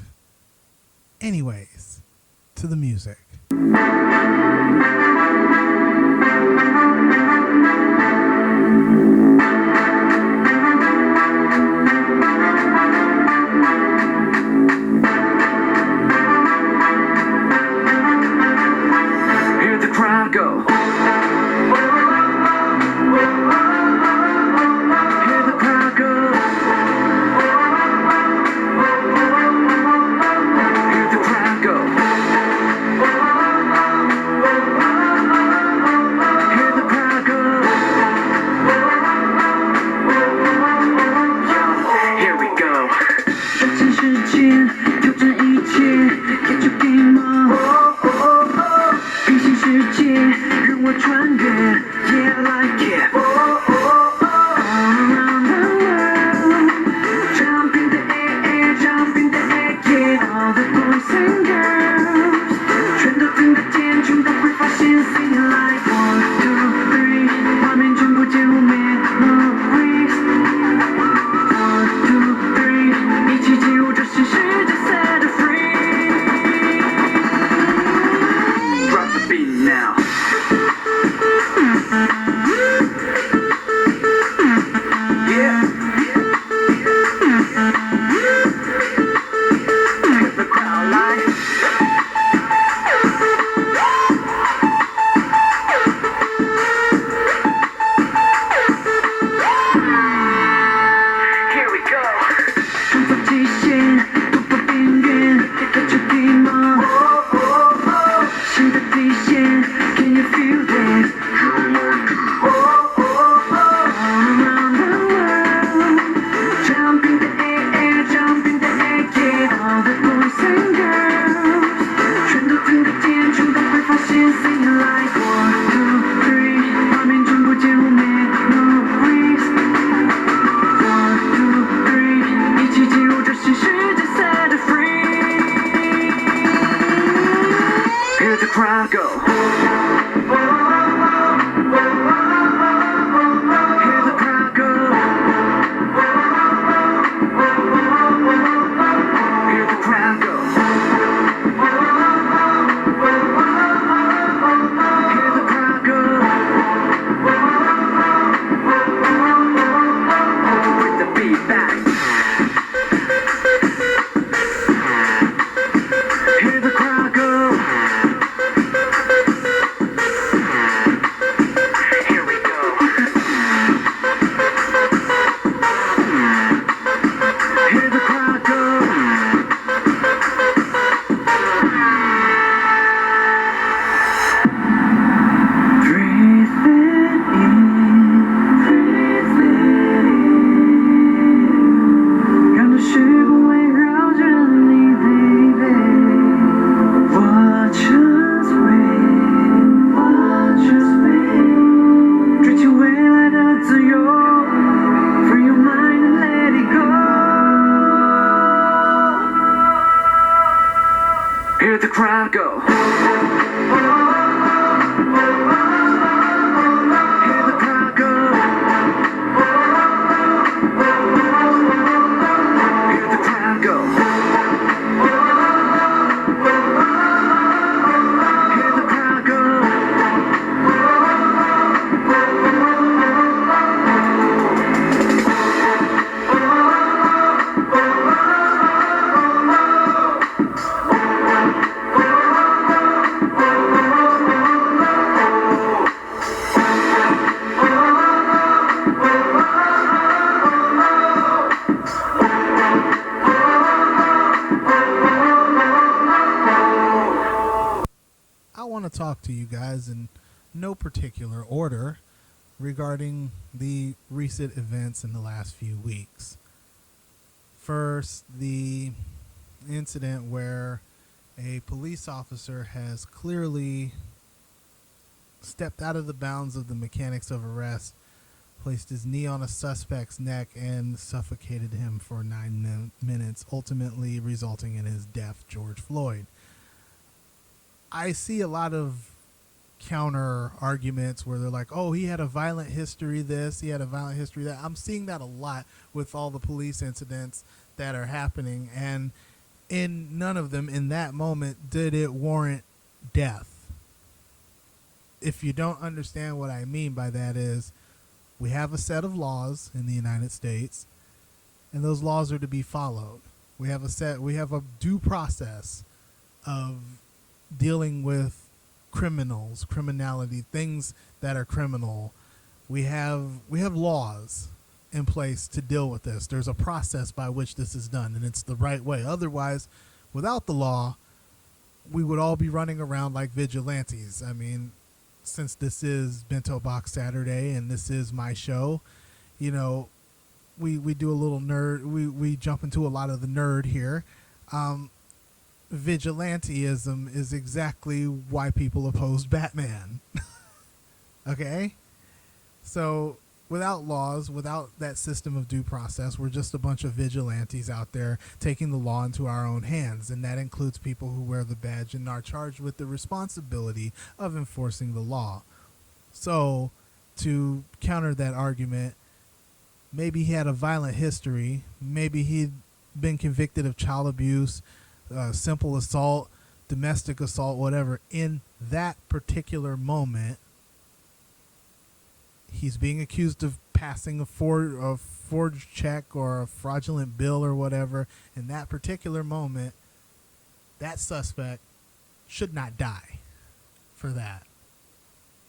Anyways, to the music. The crowd like here we go. competition, get your game on. Competition, can you feel that? All around the world, jump in the air, jump in the air, yeah. All the boys and girls, 全都听得见，全都会发现，sing it like 1, 2, 3，画面中不见无 memories。1, 2, 3，一起进入这新世界 ，set it free。Hear the crowd go. Hear the crowd go. Hear the crowd go. Hear the crowd go. With the beat back. Hear the crowd go. Here we go. Hear the crowd go. Breathe it in, breathe it in，让这时光围绕着你 ，baby。Watch us wait, watch us wait，追求未来的自由，free your mind and let it go。Hear the crowd go. Hear the crowd go. Hear the crowd go. Hear the crowd go. I want to talk to you guys in no particular order regarding the recent events in the last few weeks. First, the incident where a police officer has clearly stepped out of the bounds of the mechanics of arrest, placed his knee on a suspect's neck, and suffocated him for 9 minutes, ultimately resulting in his death, George Floyd. I see a lot of counter arguments where they're like, oh, he had a violent history this, he had a violent history that. I'm seeing that a lot with all the police incidents that are happening, and in none of them in that moment did it warrant death. If you don't understand what I mean by that is, we have a set of laws in the United States, and those laws are to be followed. We have a due process of dealing with criminality, things that are criminal. We have laws in place to deal with this. There's a process by which this is done, and it's the right way. Otherwise, without the law, we would all be running around like vigilantes. I mean, since this is Bento Box Saturday and this is my show, you know, we do a little nerd. We jump into a lot of the nerd here. Vigilantism is exactly why people opposed Batman. Okay? So without laws, without that system of due process, we're just a bunch of vigilantes out there taking the law into our own hands. And that includes people who wear the badge and are charged with the responsibility of enforcing the law. So to counter that argument, maybe he had a violent history. Maybe he'd been convicted of child abuse, simple assault, domestic assault, whatever. In that particular moment, he's being accused of passing a forged check or a fraudulent bill or whatever, in that particular moment, that suspect should not die for that.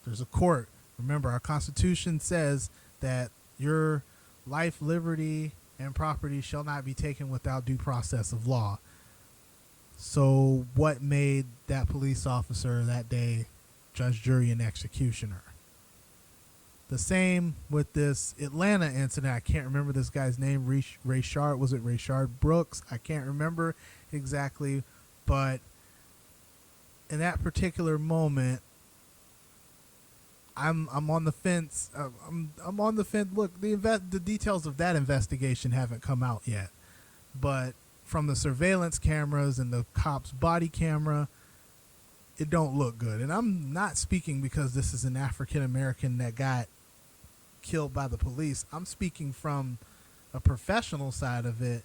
There's a court. Remember, our Constitution says that your life, liberty, and property shall not be taken without due process of law. So what made that police officer that day judge, jury, and executioner? The same with this Atlanta incident. I can't remember this guy's name. Rayshard, was it Rayshard Brooks? I can't remember exactly, but in that particular moment, I'm on the fence. I'm on the fence. Look, the details of that investigation haven't come out yet, but from the surveillance cameras and the cop's body camera, it don't look good. And I'm not speaking because this is an African American that got killed by the police. I'm speaking from a professional side of it.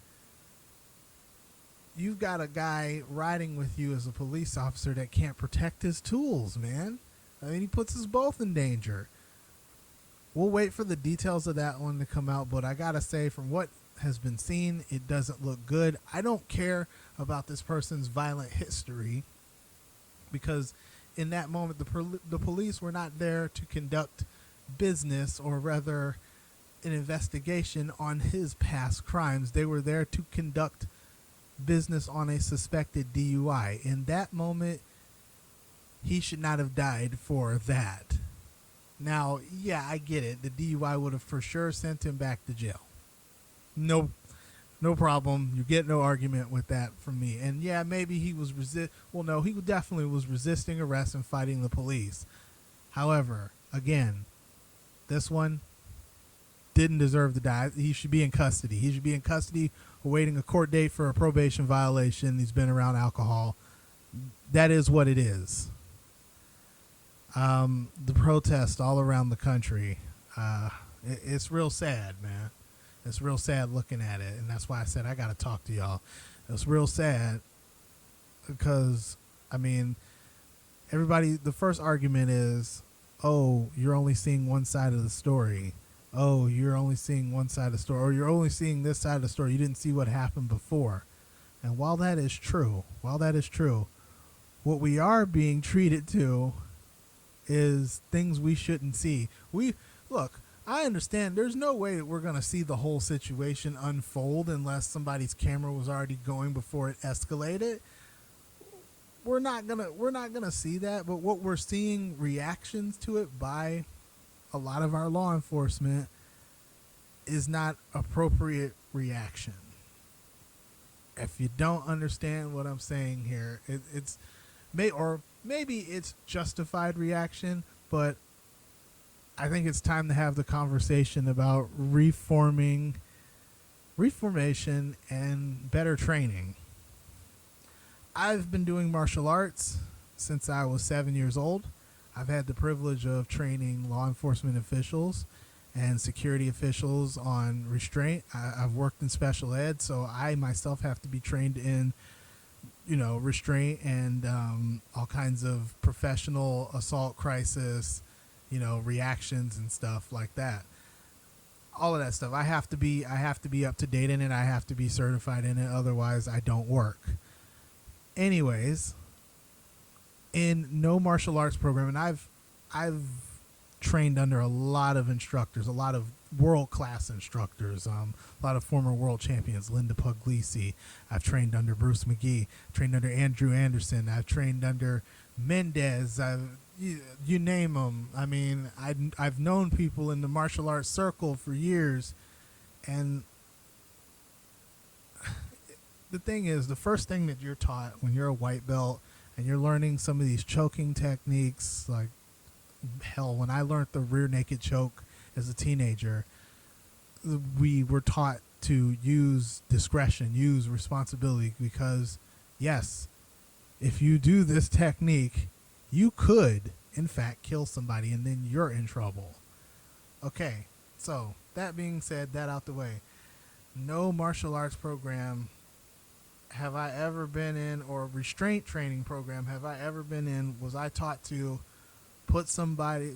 You've got a guy riding with you as a police officer that can't protect his tools, man. I mean, he puts us both in danger. We'll wait for the details of that one to come out, but I gotta say, from what has been seen, it doesn't look good. I don't care about this person's violent history, because in that moment, the police were not there to conduct business, or rather an investigation on his past crimes. They were there to conduct business on a suspected DUI. In that moment, he should not have died for that. Now, yeah, I get it. The DUI would have for sure sent him back to jail. No problem. You get no argument with that from me. And yeah, maybe he was he definitely was resisting arrest and fighting the police. However, again, this one didn't deserve to die. He should be in custody. He should be in custody awaiting a court date for a probation violation. He's been around alcohol. That is what it is. The protest all around the country, it's real sad, man. It's real sad looking at it, and that's why I said I gotta talk to y'all. It's real sad because, I mean, the first argument is, oh, you're only seeing one side of the story. Oh, you're only seeing one side of the story, or you're only seeing this side of the story. You didn't see what happened before. And while that is true, what we are being treated to is things we shouldn't see. Look, I understand there's no way that we're going to see the whole situation unfold unless somebody's camera was already going before it escalated. We're not going to see that, but what we're seeing reactions to it by a lot of our law enforcement is not appropriate reaction. If you don't understand what I'm saying here, maybe it's justified reaction, but I think it's time to have the conversation about reformation and better training. I've been doing martial arts since I was 7 years old. I've had the privilege of training law enforcement officials and security officials on restraint. I've worked in special ed, so I myself have to be trained in restraint and all kinds of professional assault crisis, reactions and stuff like that. All of that stuff. I have to be up to date in it. I have to be certified in it. Otherwise, I don't work. Anyways, in no martial arts program, and I've trained under a lot of instructors, a lot of world-class instructors, a lot of former world champions, Linda Puglisi. I've trained under Bruce McGee, trained under Andrew Anderson. I've trained under Mendez. You name them. I mean, I've known people in the martial arts circle for years, and the thing is, the first thing that you're taught when you're a white belt and you're learning some of these choking techniques, like hell, when I learned the rear naked choke as a teenager, we were taught to use discretion, use responsibility, because yes, if you do this technique, you could in fact kill somebody and then you're in trouble. Okay, so that being said, that out the way, no martial arts program have I ever been in, or restraint training program have I ever been in, was I taught to put somebody,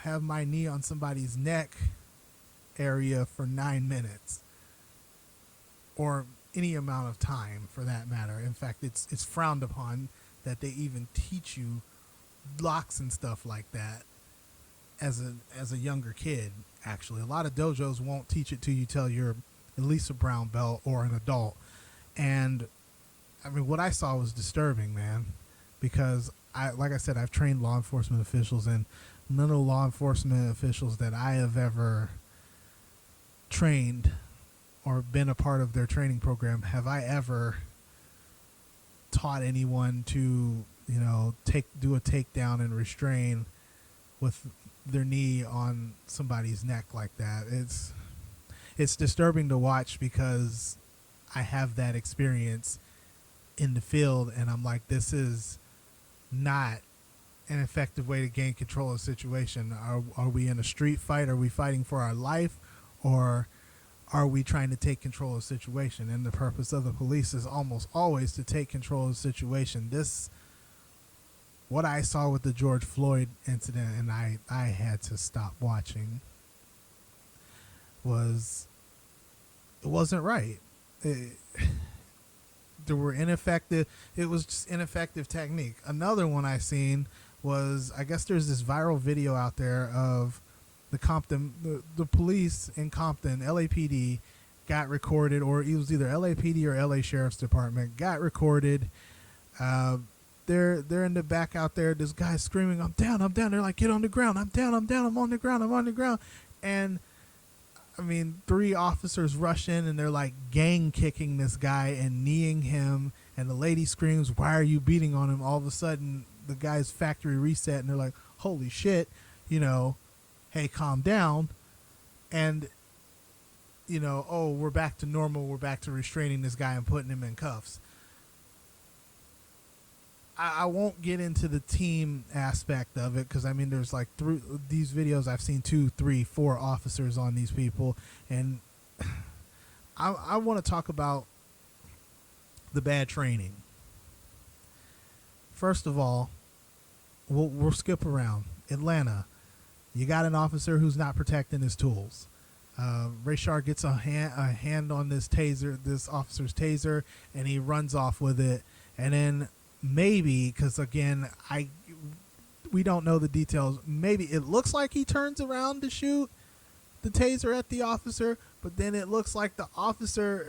have my knee on somebody's neck area for 9 minutes, or any amount of time for that matter. In fact, it's frowned upon that they even teach you locks and stuff like that as a younger kid. Actually, a lot of dojos won't teach it to you till you're at least a brown belt or an adult. And I mean, what I saw was disturbing, man, because like I said, I've trained law enforcement officials, and none of the law enforcement officials that I have ever trained or been a part of their training program have I ever taught anyone to, do a takedown and restrain with their knee on somebody's neck like that. It's disturbing to watch because I have that experience in the field, and I'm like, this is not an effective way to gain control of the situation. Are we in a street fight? Are we fighting for our life? Or are we trying to take control of the situation? And the purpose of the police is almost always to take control of the situation. What I saw with the George Floyd incident, and I had to stop watching, it wasn't right. There were ineffective. It was just ineffective technique. Another one I seen was, I guess there's this viral video out there of the police in Compton, LAPD, got recorded, or it was either LAPD or LA Sheriff's Department got recorded. They're in the back out there. This guy's screaming, "I'm down, I'm down." They're like, "Get on the ground. I'm down, I'm down. I'm on the ground. I'm on the ground." And I mean, 3 officers rush in and they're like gang kicking this guy and kneeing him. And the lady screams, "Why are you beating on him?" All of a sudden, the guy's factory reset, and they're like, "Holy shit, hey, calm down." And, oh, we're back to normal. We're back to restraining this guy and putting him in cuffs. I won't get into the team aspect of it, because I mean, there's like these videos I've seen 2, 3, 4 officers on these people, and I want to talk about the bad training. First of all, we'll skip around. Atlanta, you got an officer who's not protecting his tools. Rayshard gets a hand on this officer's taser, and he runs off with it, and then maybe, because again, we don't know the details, maybe it looks like he turns around to shoot the taser at the officer, but then it looks like the officer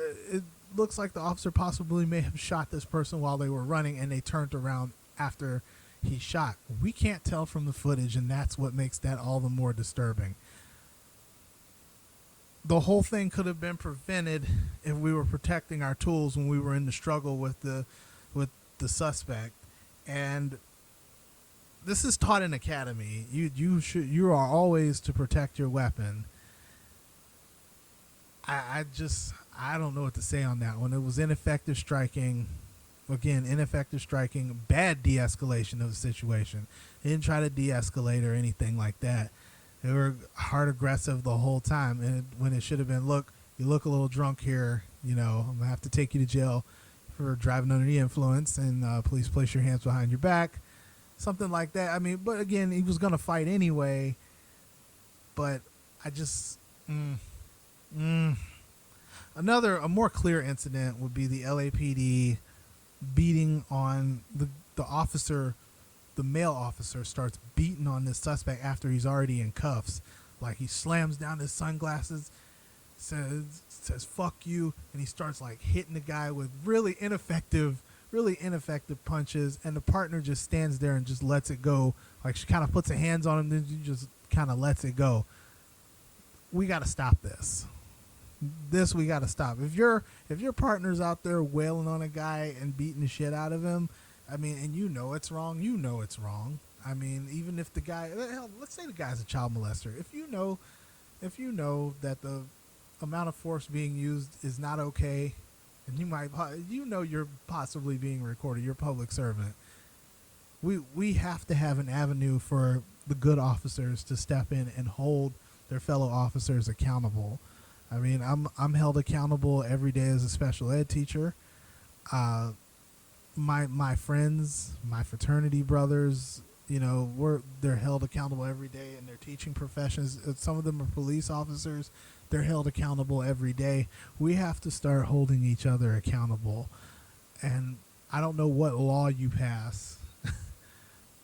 possibly may have shot this person while they were running, and they turned around after he shot. We can't tell from the footage, and that's what makes that all the more disturbing. The whole thing could have been prevented if we were protecting our tools when we were in the struggle with the suspect. And this is taught in academy. You are always to protect your weapon. I don't know what to say on that one. It was ineffective striking. Again, ineffective striking, bad de-escalation of the situation. They didn't try to de-escalate or anything like that. They were hard aggressive the whole time, and when it should have been, look, you look a little drunk here, I'm gonna have to take you to jail for driving under the influence, and please place your hands behind your back, something like that. I mean, but again, he was gonna fight anyway. But I just a more clear incident would be the LAPD beating on the officer. The male officer starts beating on this suspect after he's already in cuffs. Like, he slams down his sunglasses, says "fuck you," and he starts like hitting the guy with really ineffective punches, and the partner just stands there and just lets it go. Like, she kind of puts her hands on him, then she just kind of lets it go. We got to stop this. We got to stop. If your partner's out there wailing on a guy and beating the shit out of him, I mean, and it's wrong, it's wrong. I mean, even if the guy, hell, let's say the guy's a child molester. If you know that the amount of force being used is not okay, and you're possibly being recorded, you're a public servant, we have to have an avenue for the good officers to step in and hold their fellow officers accountable. I mean, I'm held accountable every day as a special ed teacher. My friends, my fraternity brothers, they're held accountable every day in their teaching professions. Some of them are police officers. they're held accountable every day. We have to start holding each other accountable. And I don't know what law you pass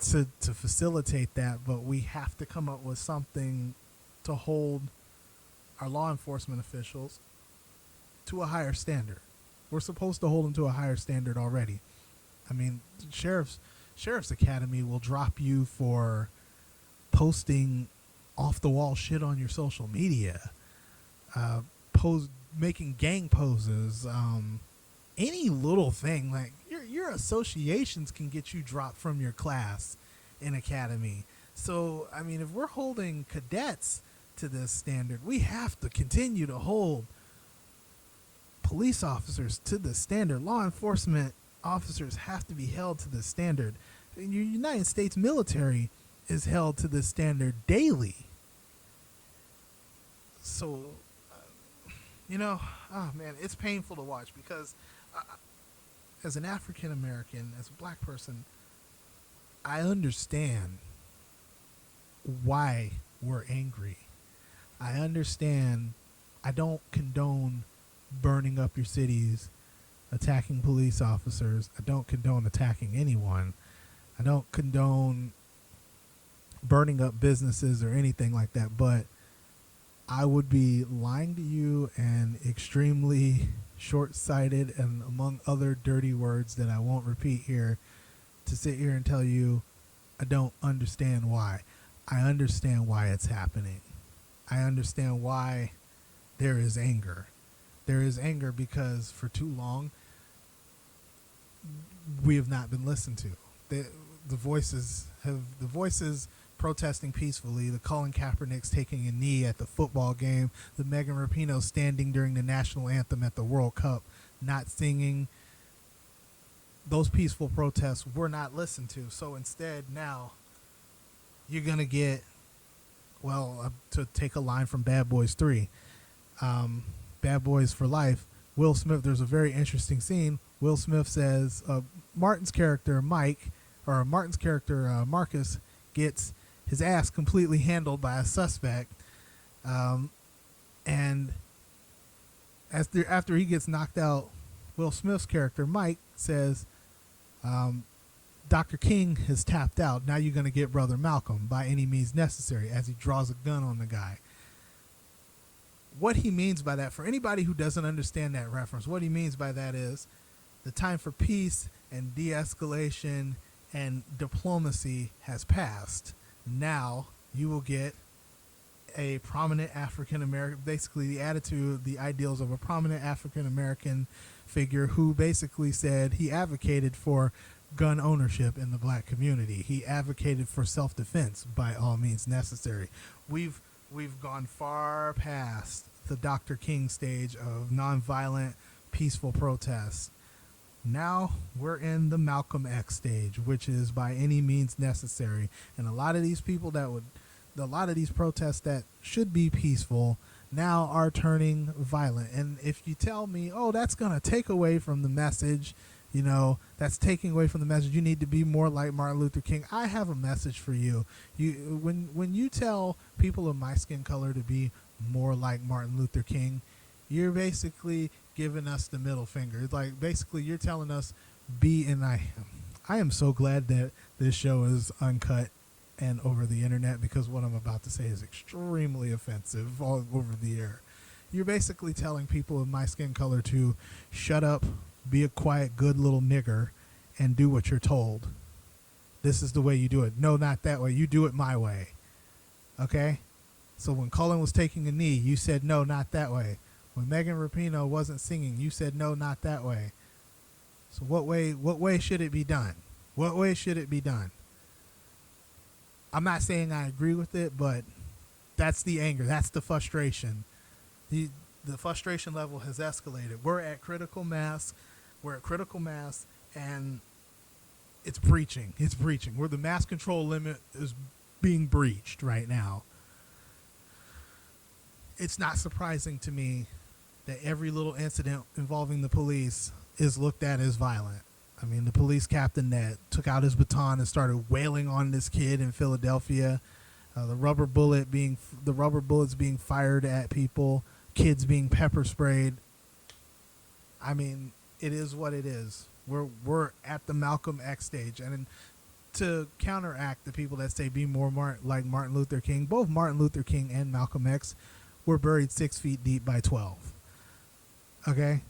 to facilitate that, but we have to come up with something to hold our law enforcement officials to a higher standard. We're supposed to hold them to a higher standard already. I mean, sheriff's academy will drop you for posting off the wall shit on your social media, making gang poses, any little thing. Like your associations can get you dropped from your class in academy. So I mean, if we're holding cadets to this standard, we have to continue to hold police officers to the standard. Law enforcement officers have to be held to the standard. The United States military is held to this standard daily. So, oh man, it's painful to watch because as an African American, as a black person, I understand why we're angry. I understand. I don't condone burning up your cities, attacking police officers. I don't condone attacking anyone. I don't condone burning up businesses or anything like that, but I would be lying to you and extremely short-sighted and among other dirty words that I won't repeat here to sit here and tell you I don't understand why. I understand why it's happening. I understand why there is anger. There is anger because for too long we have not been listened to. The voices protesting peacefully, the Colin Kaepernicks taking a knee at the football game, the Megan Rapinoe standing during the national anthem at the World Cup, not singing. Those peaceful protests were not listened to. So instead, now you're gonna get, to take a line from Bad Boys 3, Bad Boys for Life. Will Smith. There's a very interesting scene. Will Smith says Martin's character Marcus gets his ass completely handled by a suspect, and after he gets knocked out, Will Smith's character Mike says, Dr. King has tapped out. Now you're going to get Brother Malcolm by any means necessary, as he draws a gun on the guy. What he means by that, for anybody who doesn't understand that reference, what he means by that is the time for peace and de-escalation and diplomacy has passed. Now you will get a prominent African American, basically the attitude, the ideals of a prominent African American figure who basically said he advocated for gun ownership in the black community. He advocated for self-defense by all means necessary. We've gone far past the Dr. King stage of nonviolent, peaceful protests. Now we're in the Malcolm X stage, which is by any means necessary. And a lot of these protests that should be peaceful now are turning violent. And if you tell me, that's going to take away from the message, that's taking away from the message, you need to be more like Martin Luther King, I have a message for you. When you tell people of my skin color to be more like Martin Luther King, you're basically giving us the middle finger. It's like basically you're telling us I am so glad that this show is uncut and over the internet, because what I'm about to say is extremely offensive all over the air. You're basically telling people of my skin color to shut up, be a quiet, good little nigger, and do what you're told. This is the way you do it. No, not that way. You do it my way. Okay? So when Colin was taking a knee, you said, no, not that way. When Megan Rapinoe wasn't singing, you said, no, not that way. So what way should it be done? What way should it be done? I'm not saying I agree with it, but that's the anger. That's the frustration. The frustration level has escalated. We're at critical mass. And it's breaching. Where the mass control limit is being breached right now. It's not surprising to me that every little incident involving the police is looked at as violent. I mean, the police captain that took out his baton and started wailing on this kid in Philadelphia, The rubber bullets being fired at people, kids being pepper sprayed. I mean, it is what it is. We're at the Malcolm X stage, and to counteract the people that say be more like Martin Luther King, both Martin Luther King and Malcolm X were buried 6 feet deep by 12. Okay.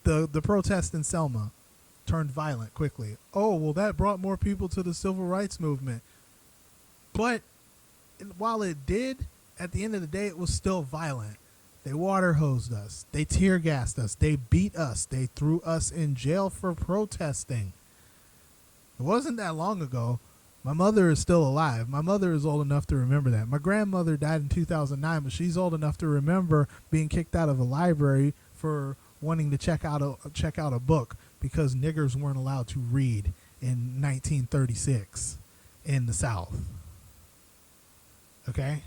The protest in Selma turned violent quickly. Oh, well, that brought more people to the civil rights movement. But while it did, at the end of the day, it was still violent. They water hosed us. They tear gassed us. They beat us. They threw us in jail for protesting. It wasn't that long ago. My mother is still alive. My mother is old enough to remember that. My grandmother died in 2009, but she's old enough to remember being kicked out of a library for wanting to check out a book because niggers weren't allowed to read in 1936 in the South. Okay?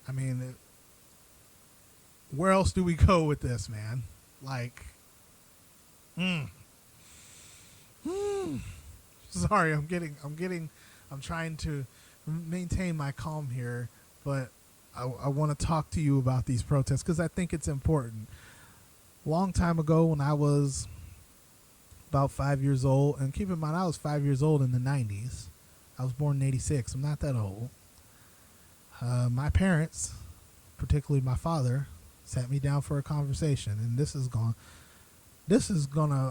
I mean, where else do we go with this, man? Like, sorry, I'm trying to maintain my calm here, but I want to talk to you about these protests because I think it's important. Long time ago, when I was about 5 years old, and keep in mind I was 5 years old in the 90s. I was born in 86. I'm not that old. My parents, particularly my father, sat me down for a conversation, and this is gonna,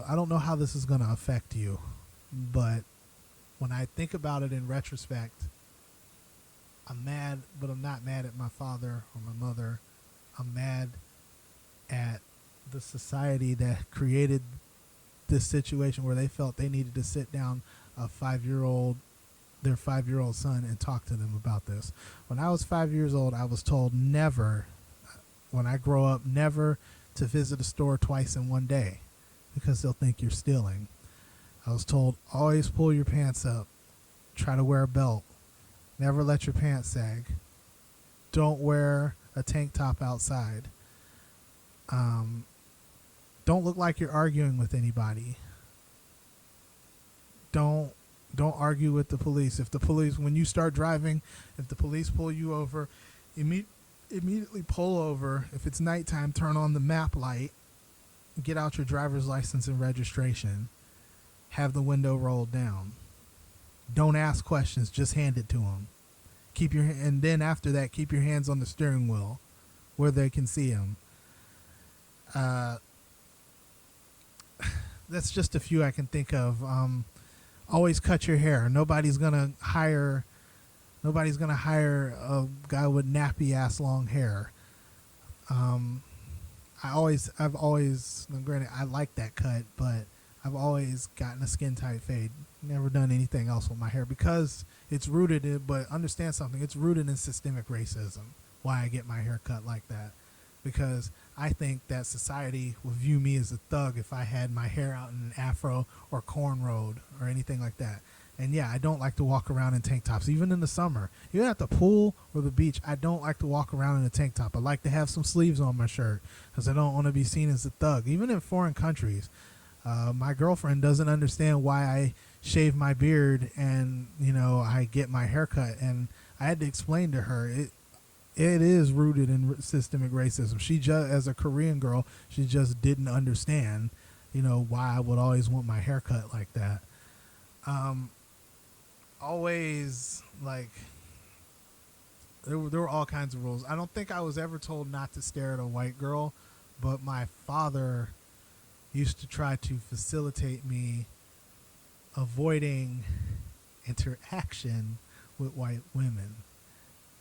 I don't know how this is gonna affect you, but when I think about it in retrospect, I'm mad, but I'm not mad at my father or my mother. I'm mad at the society that created this situation where they felt they needed to sit down their 5-year-old son and talk to them about this. When I was 5 years old, I was told never, when I grow up, never to visit a store twice in one day because they'll think you're stealing. I was told always pull your pants up, try to wear a belt, never let your pants sag, don't wear a tank top outside, don't look like you're arguing with anybody, don't argue with the police. When you start driving, if the police pull you over, immediately pull over. If it's nighttime, turn on the map light, get out your driver's license and registration, have the window rolled down. Don't ask questions, just hand it to them. And then after that, keep your hands on the steering wheel where they can see them. That's just a few I can think of. Always cut your hair. Nobody's gonna hire a guy with nappy ass long hair. I've always, granted, I like that cut, but I've always gotten a skin tight fade. Never done anything else with my hair because it's rooted in, but understand something, it's rooted in systemic racism. Why I get my hair cut like that. Because I think that society would view me as a thug if I had my hair out in an afro or cornrowed or anything like that. And yeah, I don't like to walk around in tank tops, even in the summer. Even at the pool or the beach, I don't like to walk around in a tank top. I like to have some sleeves on my shirt because I don't want to be seen as a thug. Even in foreign countries, my girlfriend doesn't understand why I shave my beard and, I get my hair cut. And I had to explain to her, it is rooted in systemic racism. She just, as a Korean girl, she just didn't understand, why I would always want my hair cut like that. Always, like, there were all kinds of rules. I don't think I was ever told not to stare at a white girl, but my father used to try to facilitate me avoiding interaction with white women.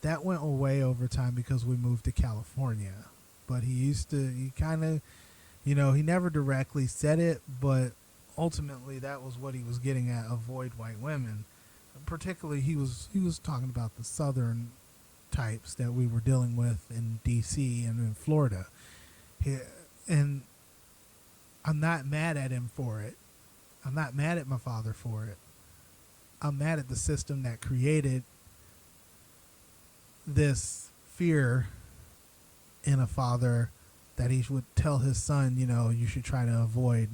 That went away over time because we moved to California. But he kind of, he never directly said it, but ultimately that was what he was getting at, avoid white women. Particularly, he was talking about the southern types that we were dealing with in D.C. and in Florida. And I'm not mad at him for it. I'm not mad at my father for it. I'm mad at the system that created this fear in a father that he would tell his son, you should try to avoid,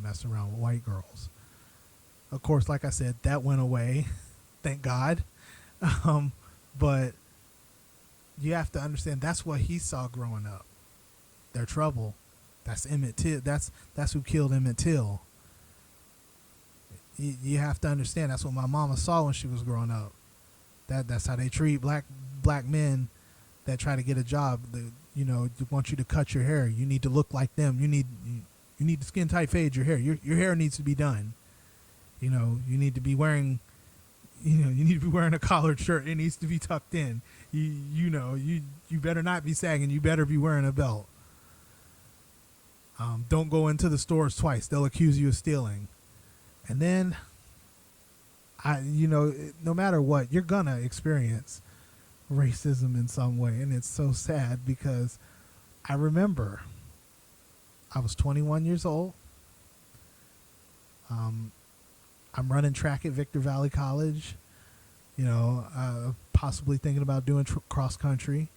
messing around with white girls. Of course, like I said, that went away. Thank God. But you have to understand that's what he saw growing up. Their trouble. That's Emmett Till. That's who killed Emmett Till. You have to understand that's what my mama saw when she was growing up. That's how they treat black men that try to get a job. They want you to cut your hair. You need to look like them. You need to skin tight fade your hair. Your hair needs to be done. You need to be wearing a collared shirt. It needs to be tucked in. You better not be sagging. You better be wearing a belt. Don't go into the stores twice. They'll accuse you of stealing. And then, no matter what, you're gonna experience racism in some way. And it's so sad because I remember I was 21 years old. I'm running track at Victor Valley College, possibly thinking about doing cross country.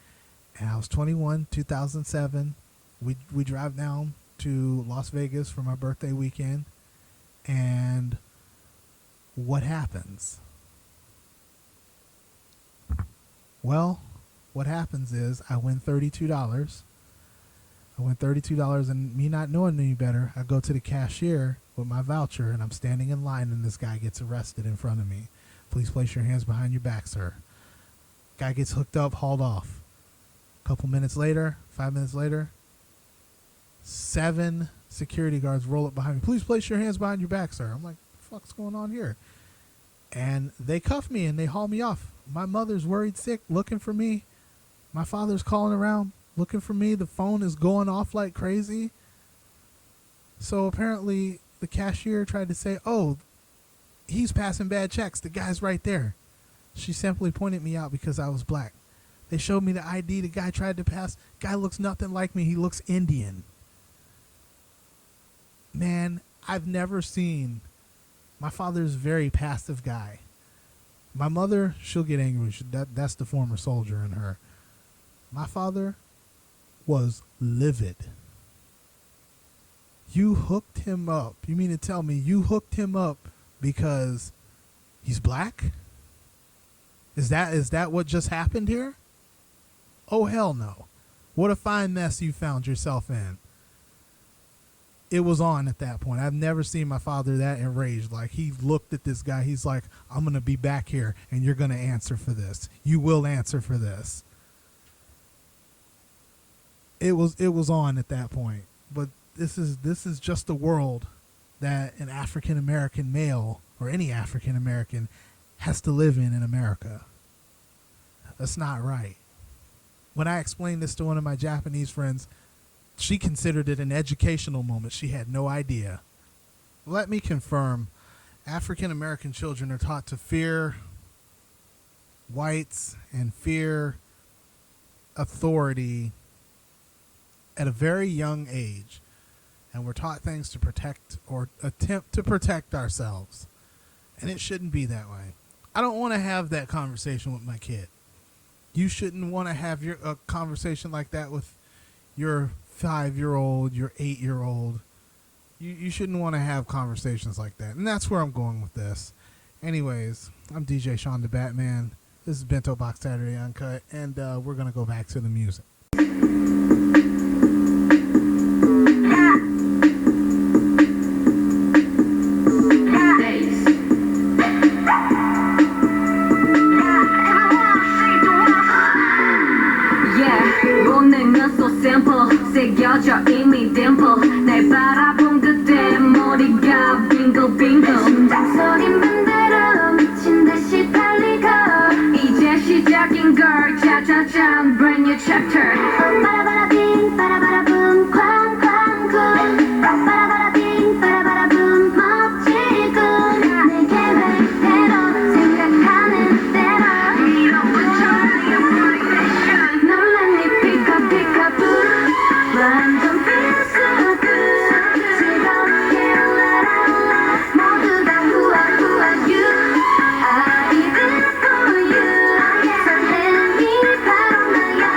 And I was 21, 2007. We drive down to Las Vegas for my birthday weekend. And what happens? Well, what happens is I win $32. And me not knowing any better, I go to the cashier with my voucher and I'm standing in line and this guy gets arrested in front of me. Please place your hands behind your back, sir. Guy gets hooked up, hauled off. A couple minutes later, 5 minutes later, 7 security guards roll up behind me. Please place your hands behind your back, sir. I'm like, what the fuck's going on here? And they cuff me and they haul me off. My mother's worried sick, looking for me. My father's calling around, looking for me. The phone is going off like crazy. So apparently the cashier tried to say, oh, he's passing bad checks. The guy's right there. She simply pointed me out because I was black. They showed me the ID the guy tried to pass. Guy looks nothing like me. He looks Indian. Man, I've never seen. My father's a very passive guy. My mother, she'll get angry. That's the former soldier in her. My father was livid. You hooked him up. You mean to tell me you hooked him up because he's black? Is that what just happened here? Oh, hell no. What a fine mess you found yourself in. It was on at that point. I've never seen my father that enraged. Like, he looked at this guy. He's like, I'm going to be back here and you're going to answer for this. You will answer for this. It was on at that point. But this is just the world that an African American male or any African American has to live in America. That's not right. When I explained this to one of my Japanese friends, she considered it an educational moment. She had no idea. Let me confirm, African American children are taught to fear whites and fear authority at a very young age. And we're taught things to protect or attempt to protect ourselves. And it shouldn't be that way. I don't want to have that conversation with my kid. You shouldn't want to have a conversation like that with your 5-year-old, your 8-year-old. You shouldn't want to have conversations like that. And that's where I'm going with this. Anyways, I'm DJ Sean the Batman. This is Bento Box Saturday Uncut. And we're going to go back to the music. 새겨져 이미 딤플 날 바라본 그때 머리가 빙글빙글 심장소리 만들어 미친 듯이 달리고 이제 시작인 걸 짜자잔 brand new chapter 빠라바라빙 빠라바라붐 쾅쾅쿵 빠라바라빙 빠라바라붐 멋지군 내 계획대로 생각하는 대로 밀어붙여 your motivation 놀란 네 피카피카부 완전 feel so good 즐겁게 라라라 모두 다 who are you I live for you 설레는 이 바로 나야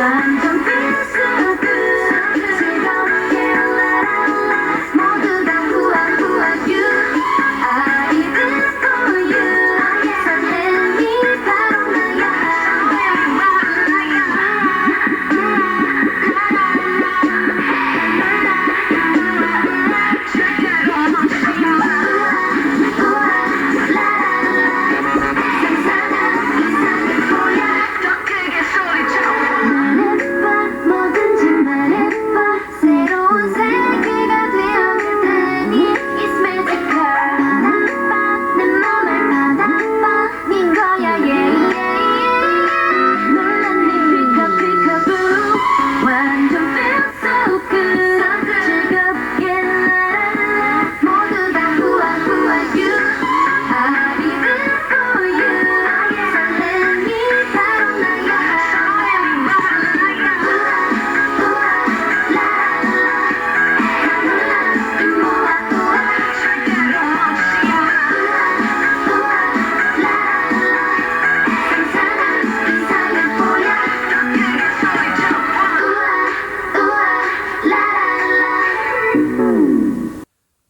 완전 필수급 즐겁게 라라라 모두 다 후아 후아 you I live for you 설렘이 바로 말해봐 뭐든지 말해봐 새로운 세계가 되어줄 테니 It's magical 받아봐 내 맘을 받아봐 네 거야 yeah yeah yeah 놀랐니 피카 피카부 완전 feel so good 즐겁게 라라라 모두 다 후아 후아 you I live for you 설렘이 바로 나야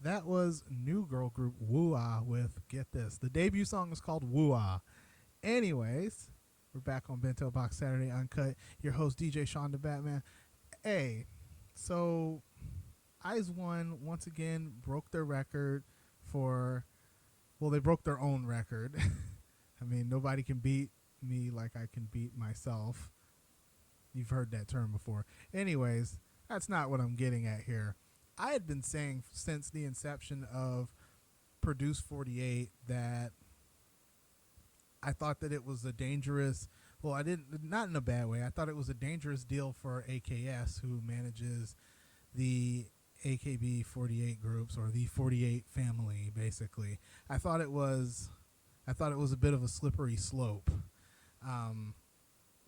That was new girl group Woo-Ah with, get this, the debut song is called Woo-Ah. Anyways, we're back on Bento Box Saturday Uncut. Your host, DJ Sean the Batman. Hey, so Eyes One once again broke their record for, well, they broke their own record. I mean, nobody can beat me like I can beat myself. You've heard that term before. Anyways, that's not what I'm getting at here. I had been saying since the inception of Produce 48 that I thought that it was a dangerous, well, I didn't, not in a bad way. I thought it was a dangerous deal for AKS, who manages the AKB 48 groups, or the 48 family, basically. I thought it was a bit of a slippery slope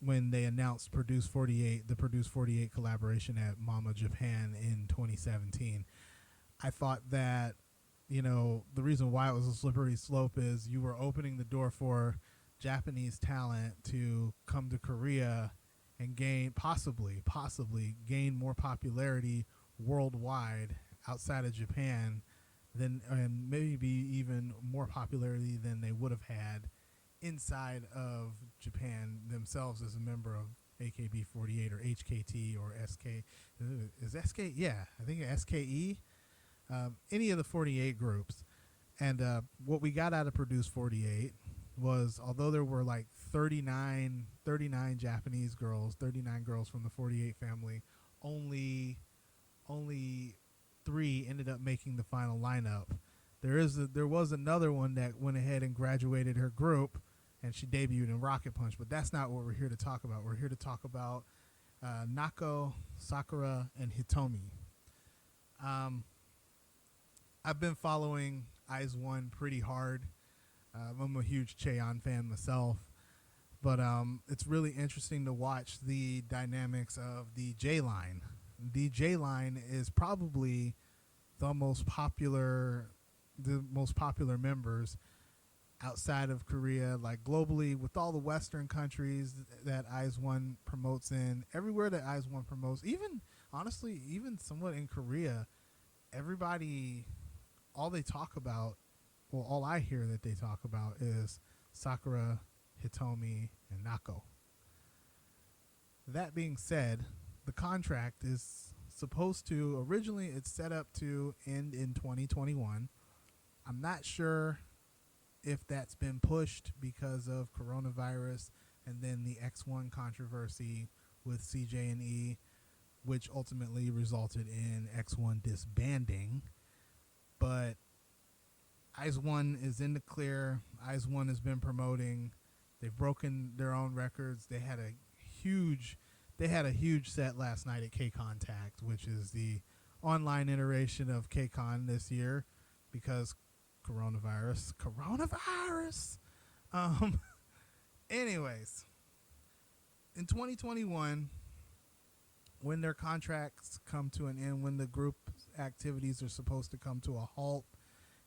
when they announced Produce 48, the Produce 48 collaboration at Mama Japan in 2017. I thought that, you know, the reason why it was a slippery slope is you were opening the door for Japanese talent to come to Korea and gain, possibly gain more popularity worldwide outside of Japan than, and maybe even more popularity than they would have had inside of Japan themselves as a member of AKB48 or HKT or SK. Is SK? Yeah, I think SKE. Any of the 48 groups. And what we got out of Produce 48 was, although there were like 39 Japanese girls, 39 girls from the 48 family, only 3 ended up making the final lineup. There was another one that went ahead and graduated her group, and she debuted in Rocket Punch, but that's not what we're here to talk about. We're here to talk about Nako, Sakura, and Hitomi. I've been following Eyes One pretty hard. I'm a huge Cheon fan myself, but it's really interesting to watch the dynamics of the J line. The J line is probably the most popular members outside of Korea, like globally, with all the Western countries that Eyes One promotes in, everywhere that Eyes One promotes, even honestly, even somewhat in Korea, everybody, all they talk about, well, all I hear that they talk about is Sakura, Hitomi, and Nako. That being said, the contract is supposed to, originally it's set up to end in 2021. I'm not sure if that's been pushed because of coronavirus and then the X1 controversy with CJ and E, which ultimately resulted in X1 disbanding. But Eyes One is in the clear. Eyes One has been promoting. They've broken their own records. They had a huge set last night at KCON TACT, which is the online iteration of KCON this year because coronavirus. Anyways, in 2021, when their contracts come to an end, when the group activities are supposed to come to a halt,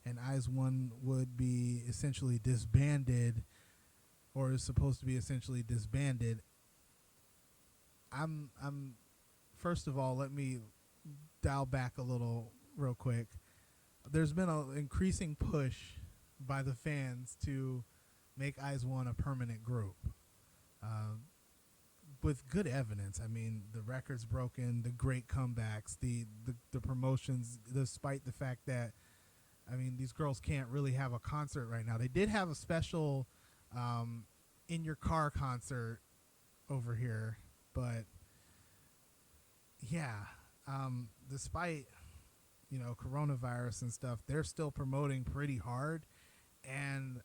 and Eyes One would be essentially disbanded, or is supposed to be essentially disbanded, I'm first of all, let me dial back a little real quick. There's been an increasing push by the fans to make Eyes One a permanent group, uh, with good evidence. I mean, the records broken, the great comebacks, the promotions, despite the fact that, I mean, these girls can't really have a concert right now. They did have a special in your car concert over here, but yeah, despite coronavirus and stuff, they're still promoting pretty hard, and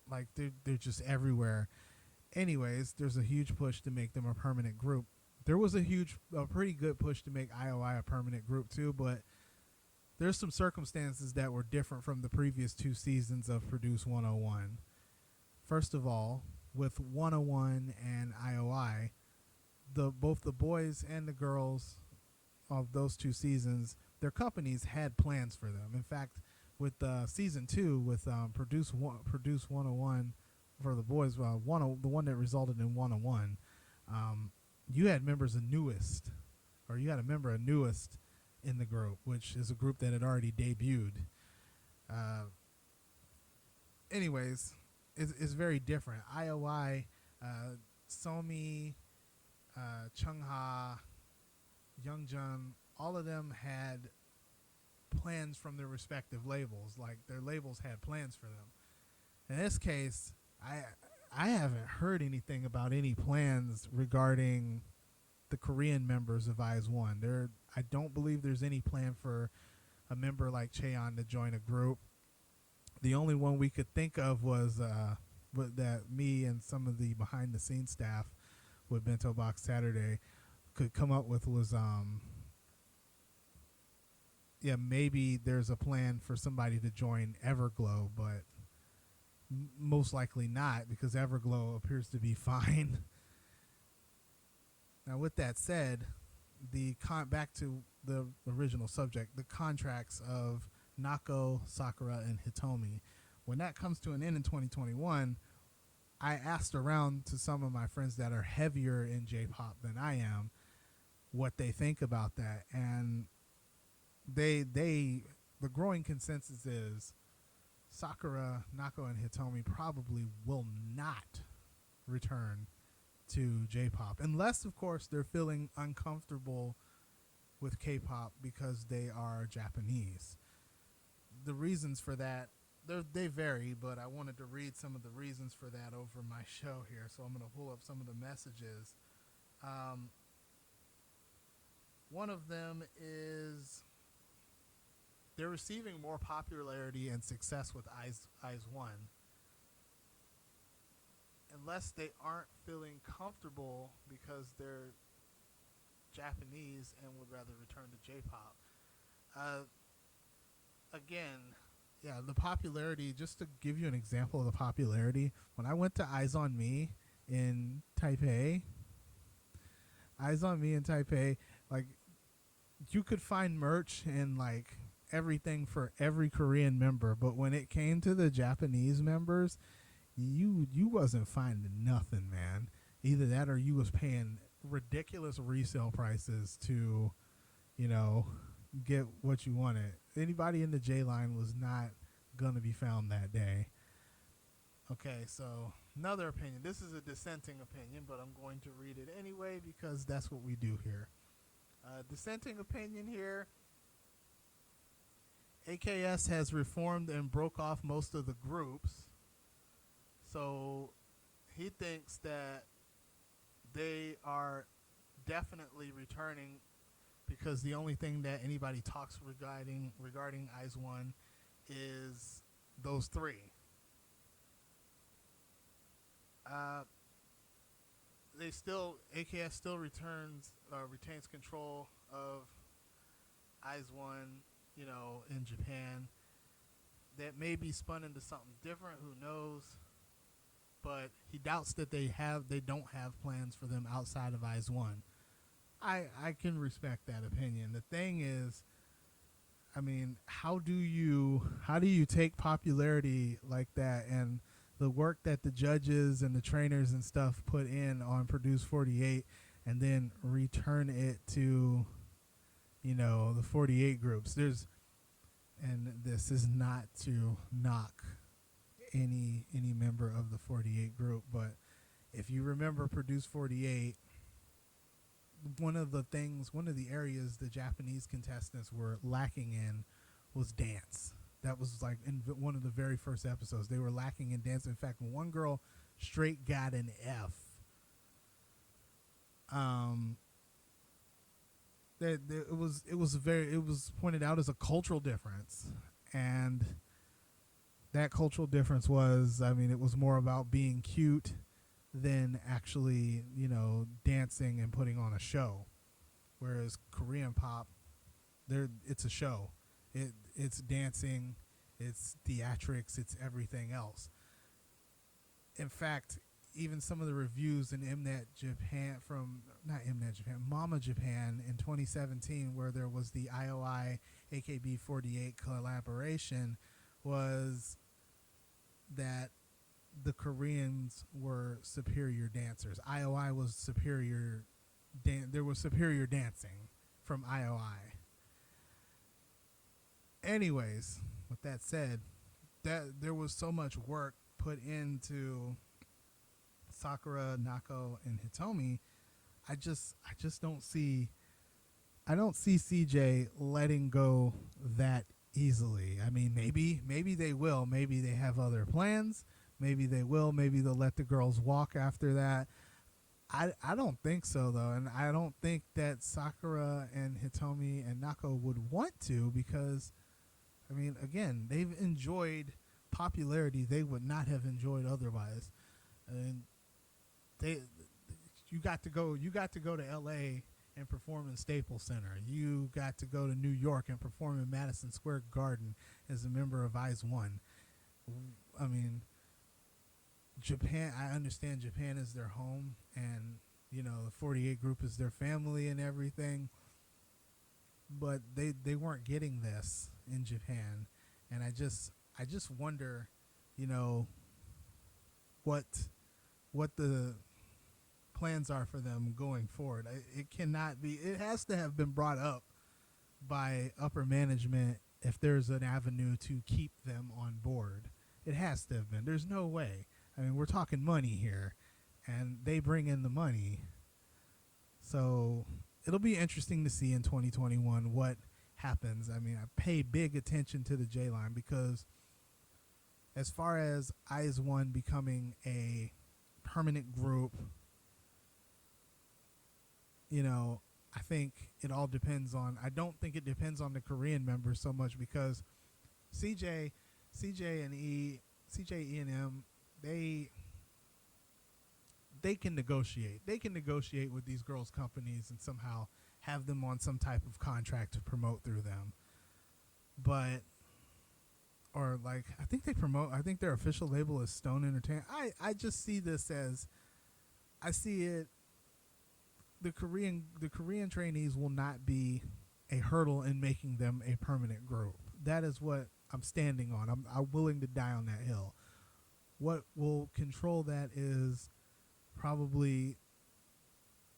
like they're just everywhere. Anyways, there's a huge push to make them a permanent group. There was a pretty good push to make IOI a permanent group too, but there's some circumstances that were different from the previous 2 seasons of Produce 101. First of all, with 101 and IOI, both the boys and the girls of those 2 seasons, their companies had plans for them. In fact, with season 2, with Produce 101 for the boys, the one that resulted in 101, you had members of Newest, or you had a member of Newest in the group, which is a group that had already debuted. Anyways, it's very different. IOI, Somi, Chungha, Youngjun, all of them had plans from their respective labels. Like, their labels had plans for them. In this case, I haven't heard anything about any plans regarding the Korean members of Eyes One. I don't believe there's any plan for a member like Cheon to join a group. The only one we could think of was that me and some of the behind the scenes staff with Bento Box Saturday could come up with was maybe there's a plan for somebody to join Everglow, but most likely not, because Everglow appears to be fine. Now, with that said, back to the original subject, the contracts of Nako, Sakura, and Hitomi. When that comes to an end in 2021, I asked around to some of my friends that are heavier in J-pop than I am what they think about that, and the growing consensus is Sakura, Nako, and Hitomi probably will not return to J-pop, unless, of course, they're feeling uncomfortable with K-pop because they are Japanese. The reasons for that, they vary, but I wanted to read some of the reasons for that over my show here, so I'm going to pull up some of the messages. One of them is they're receiving more popularity and success with Eyes One, unless they aren't feeling comfortable because they're Japanese and would rather return to J-pop. Again, yeah, the popularity, just to give you an example of the popularity, when I went to Eyes on Me in Taipei, like, you could find merch and like everything for every Korean member, but when it came to the Japanese members, you wasn't finding nothing, man. Either that or you was paying ridiculous resale prices to, get what you wanted. Anybody in the J line was not gonna be found that day. Okay, so another opinion. This is a dissenting opinion, but I'm going to read it anyway because that's what we do here. Dissenting opinion here. AKS has reformed and broke off most of the groups. So he thinks that they are definitely returning because the only thing that anybody talks regarding Eyes One is those 3. AKS still retains control of Eyes One, in Japan. That may be spun into something different, who knows? But he doubts that they don't have plans for them outside of Eyes One. I can respect that opinion. The thing is, I mean, how do you take popularity like that and the work that the judges and the trainers and stuff put in on Produce 48, and then return it to, the 48 groups. And this is not to knock any member of the 48 group, but if you remember Produce 48, one of the areas the Japanese contestants were lacking in was dance. That was like in one of the very first episodes. They were lacking in dance. In fact, one girl straight got an F. It was pointed out as a cultural difference, and that cultural difference was, it was more about being cute than actually, dancing and putting on a show. Whereas Korean pop, it's a show. It's dancing, it's theatrics, it's everything else. In fact, even some of the reviews in Mama Japan in 2017, where there was the IOI AKB48 collaboration, was that the Koreans were superior dancers. IOI was superior. There was superior dancing from IOI. Anyways, with that said, that there was so much work put into Sakura, Nako, and Hitomi. I just don't see CJ letting go that easily. Maybe they will. Maybe they have other plans. Maybe they will. Maybe they'll let the girls walk after that. I don't think so, though. And I don't think that Sakura and Hitomi and Nako would want to, because, again, they've enjoyed popularity they would not have enjoyed otherwise. And you got to go to LA and perform in Staples Center. You got to go to New York and perform in Madison Square Garden as a member of IZ*ONE. Japan, I understand Japan is their home, and the 48 group is their family and everything, but they weren't getting this in Japan. And I just wonder, what the plans are for them going forward. It has to have been brought up by upper management if there's an avenue to keep them on board. It has to have been. There's no way. We're talking money here, and they bring in the money. So it'll be interesting to see in 2021 what happens. I pay big attention to the J line, because as far as IZ*ONE becoming a permanent group, I think it all depends on, I don't think it depends on the Korean members so much, because CJ and E&M, they can negotiate. They can negotiate with these girls' companies and somehow have them on some type of contract to promote through them. I think they promote, I think their official label is Stone Entertainment. I just see this as, I see it, the Korean trainees will not be a hurdle in making them a permanent group. That is what I'm standing on. I'm willing to die on that hill. What will control that is probably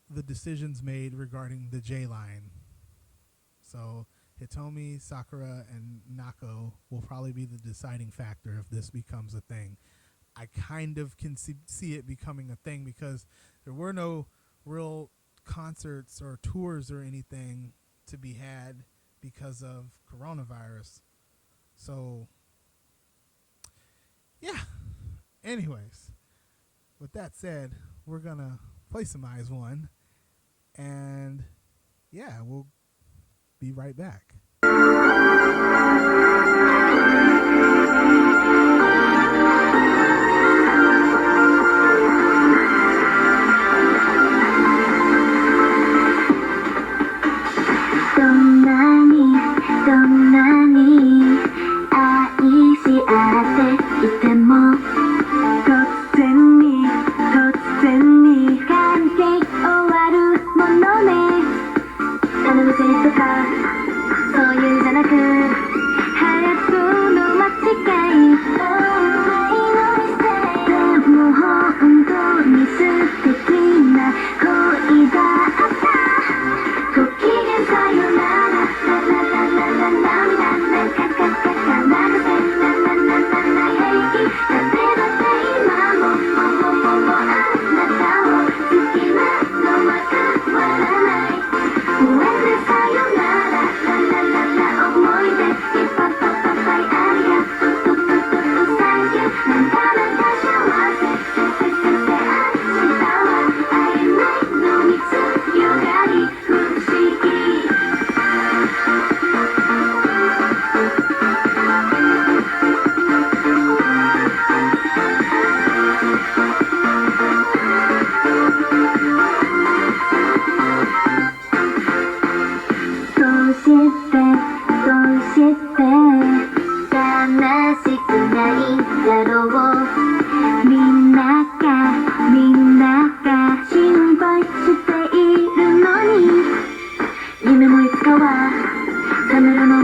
the decisions made regarding the J line. So Hitomi, Sakura, and Nako will probably be the deciding factor if this becomes a thing. I kind of can see it becoming a thing, because there were no real concerts or tours or anything to be had because of coronavirus. So, yeah. Anyways, with that said, we're going to play some IZ*ONE, and yeah, we'll be right back. そういうんじゃなく流行って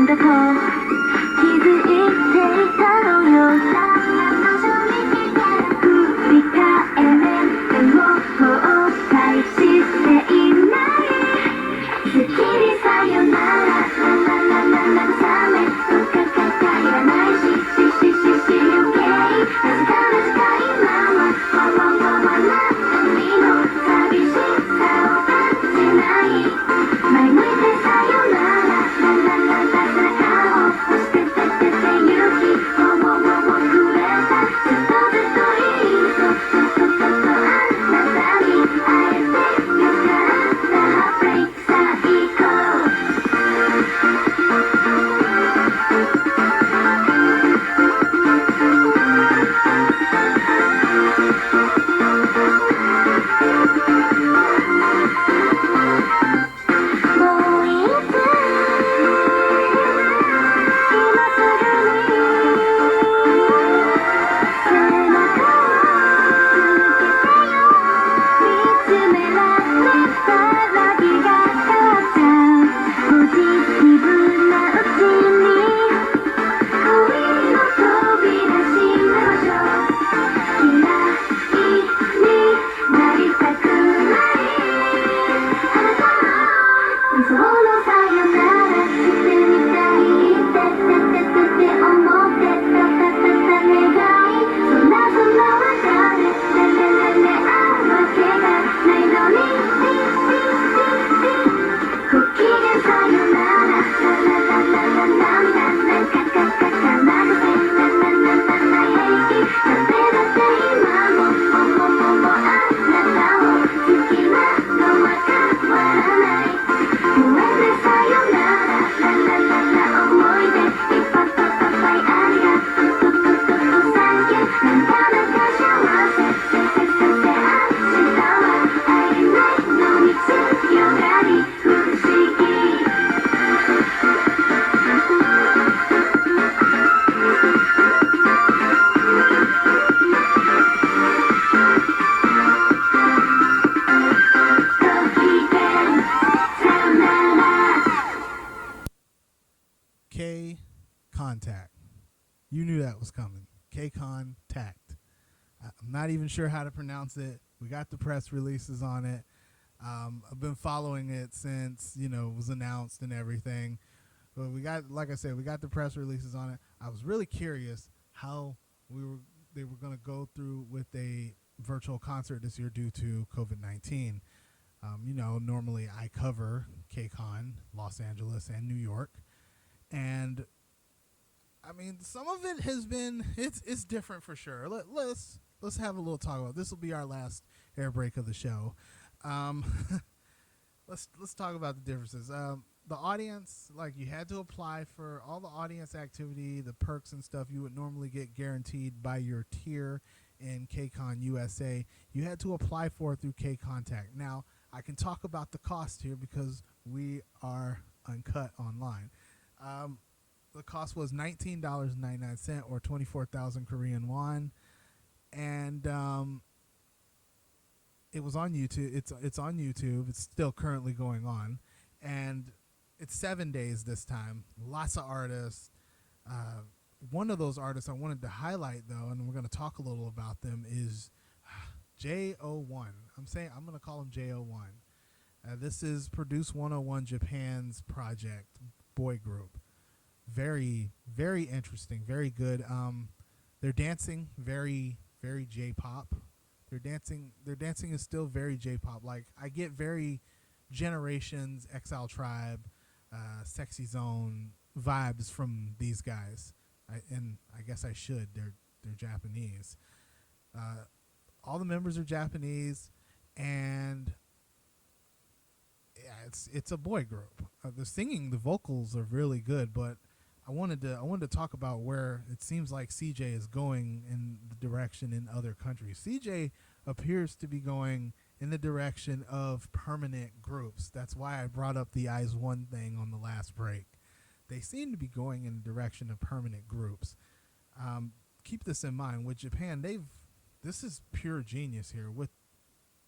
だと気づいていたのよ振り返っても後悔していない好きにさよなら慰めとかいらないし余計明日の近いままわな海の寂しさを感じない前向いてさよなら背中を押して勇気をくれたずっといいとあなたに会えてよかったハーブレイク最高もういつ今すぐに背中を続けてよ見つめられたら気が立っちゃうポジティブなうちに恋の扉閉めましょう嫌いになりたくないあなたの理想のさよならしてみたいって思ってた願いそんなわかるあるわけがないのにご機嫌さよなら涙なんかかかかなくて平気だって今もあなたを好きなのは変わらないごめんねさよなら思い出いっぱいありがとうサンキューなんか幸せ明日は会えないのに強がり不思議ご機嫌さよならKCON TACT. You knew that was coming. KCON TACT. I'm not even sure how to pronounce it. We got the press releases on it. I've been following it since, it was announced and everything. But we got, like I said, we got the press releases on it. I was really curious how they were going to go through with a virtual concert this year due to COVID-19. Normally I cover KCON, Los Angeles and New York. And I mean, some of it has been it's different for sure. Let's have a little talk about it. This will be our last air break of the show. Let's talk about the differences. The audience, like you had to apply for all the audience activity, the perks and stuff you would normally get guaranteed by your tier in KCON USA. You had to apply for it through KCON TACT. Now, I can talk about the cost here because we are uncut online. The cost was $19.99 or 24,000 Korean won, and it was on YouTube. It's on YouTube. It's still currently going on, and it's 7 days this time. Lots of artists. One of those artists I wanted to highlight though, and we're going to talk a little about them, is J01. I'm going to call him J01. This is Produce 101 Japan's project boy group. Very, very interesting. Very good. They're dancing very, very J-pop. Their dancing is still very J-pop. Like I get very Generations, Exile Tribe, Sexy Zone vibes from these guys. And I guess I should. They're Japanese. All the members are Japanese, and yeah, it's a boy group. The singing, the vocals are really good, but I wanted to talk about where it seems like CJ is going in the direction in other countries. CJ appears to be going in the direction of permanent groups. That's why I brought up the Eyes One thing on the last break. They seem to be going in the direction of permanent groups. Keep this in mind. With Japan, this is pure genius here. With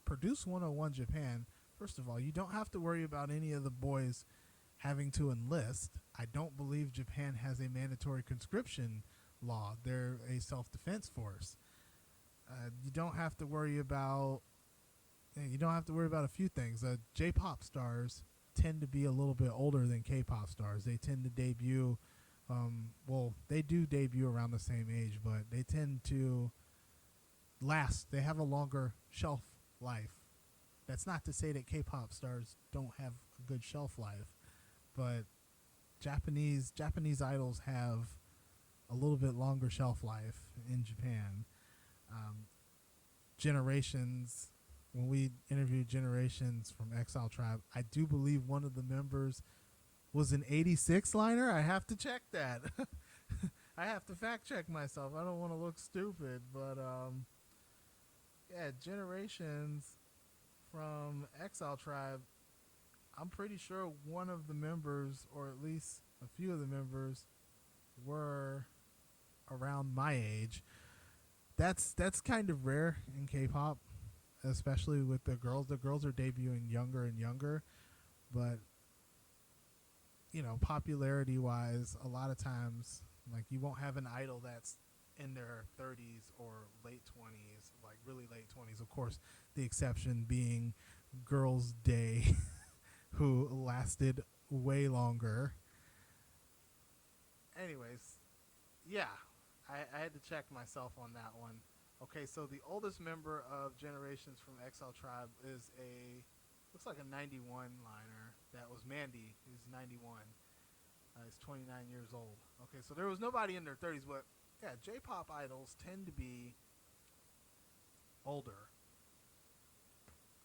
Produce 101 Japan, first of all, you don't have to worry about any of the boys having to enlist. I don't believe Japan has a mandatory conscription law. They're a self-defense force. You don't have to worry about a few things. J-pop stars tend to be a little bit older than K-pop stars. They tend to debut, they do debut around the same age, but they tend to last. They have a longer shelf life. That's not to say that K-pop stars don't have a good shelf life, but Japanese idols have a little bit longer shelf life in Japan. Generations, when we interviewed Generations from Exile Tribe, I do believe one of the members was an 86 liner. I have to check that. I have to fact check myself. I don't want to look stupid, but yeah, Generations from Exile Tribe, I'm pretty sure one of the members, or at least a few of the members, were around my age. That's kind of rare in K-pop, especially with the girls. The girls are debuting younger and younger, but popularity wise, a lot of times, like, you won't have an idol that's in their 30s or late 20s, like really late 20s. Of course, the exception being Girls' Day, who lasted way longer. Anyways, yeah, I had to check myself on that one. Okay, so the oldest member of Generations from Exile Tribe looks like a 91 liner. That was Mandy, who's 91. He's 29 years old. Okay, so there was nobody in their 30s, but yeah, J-pop idols tend to be older,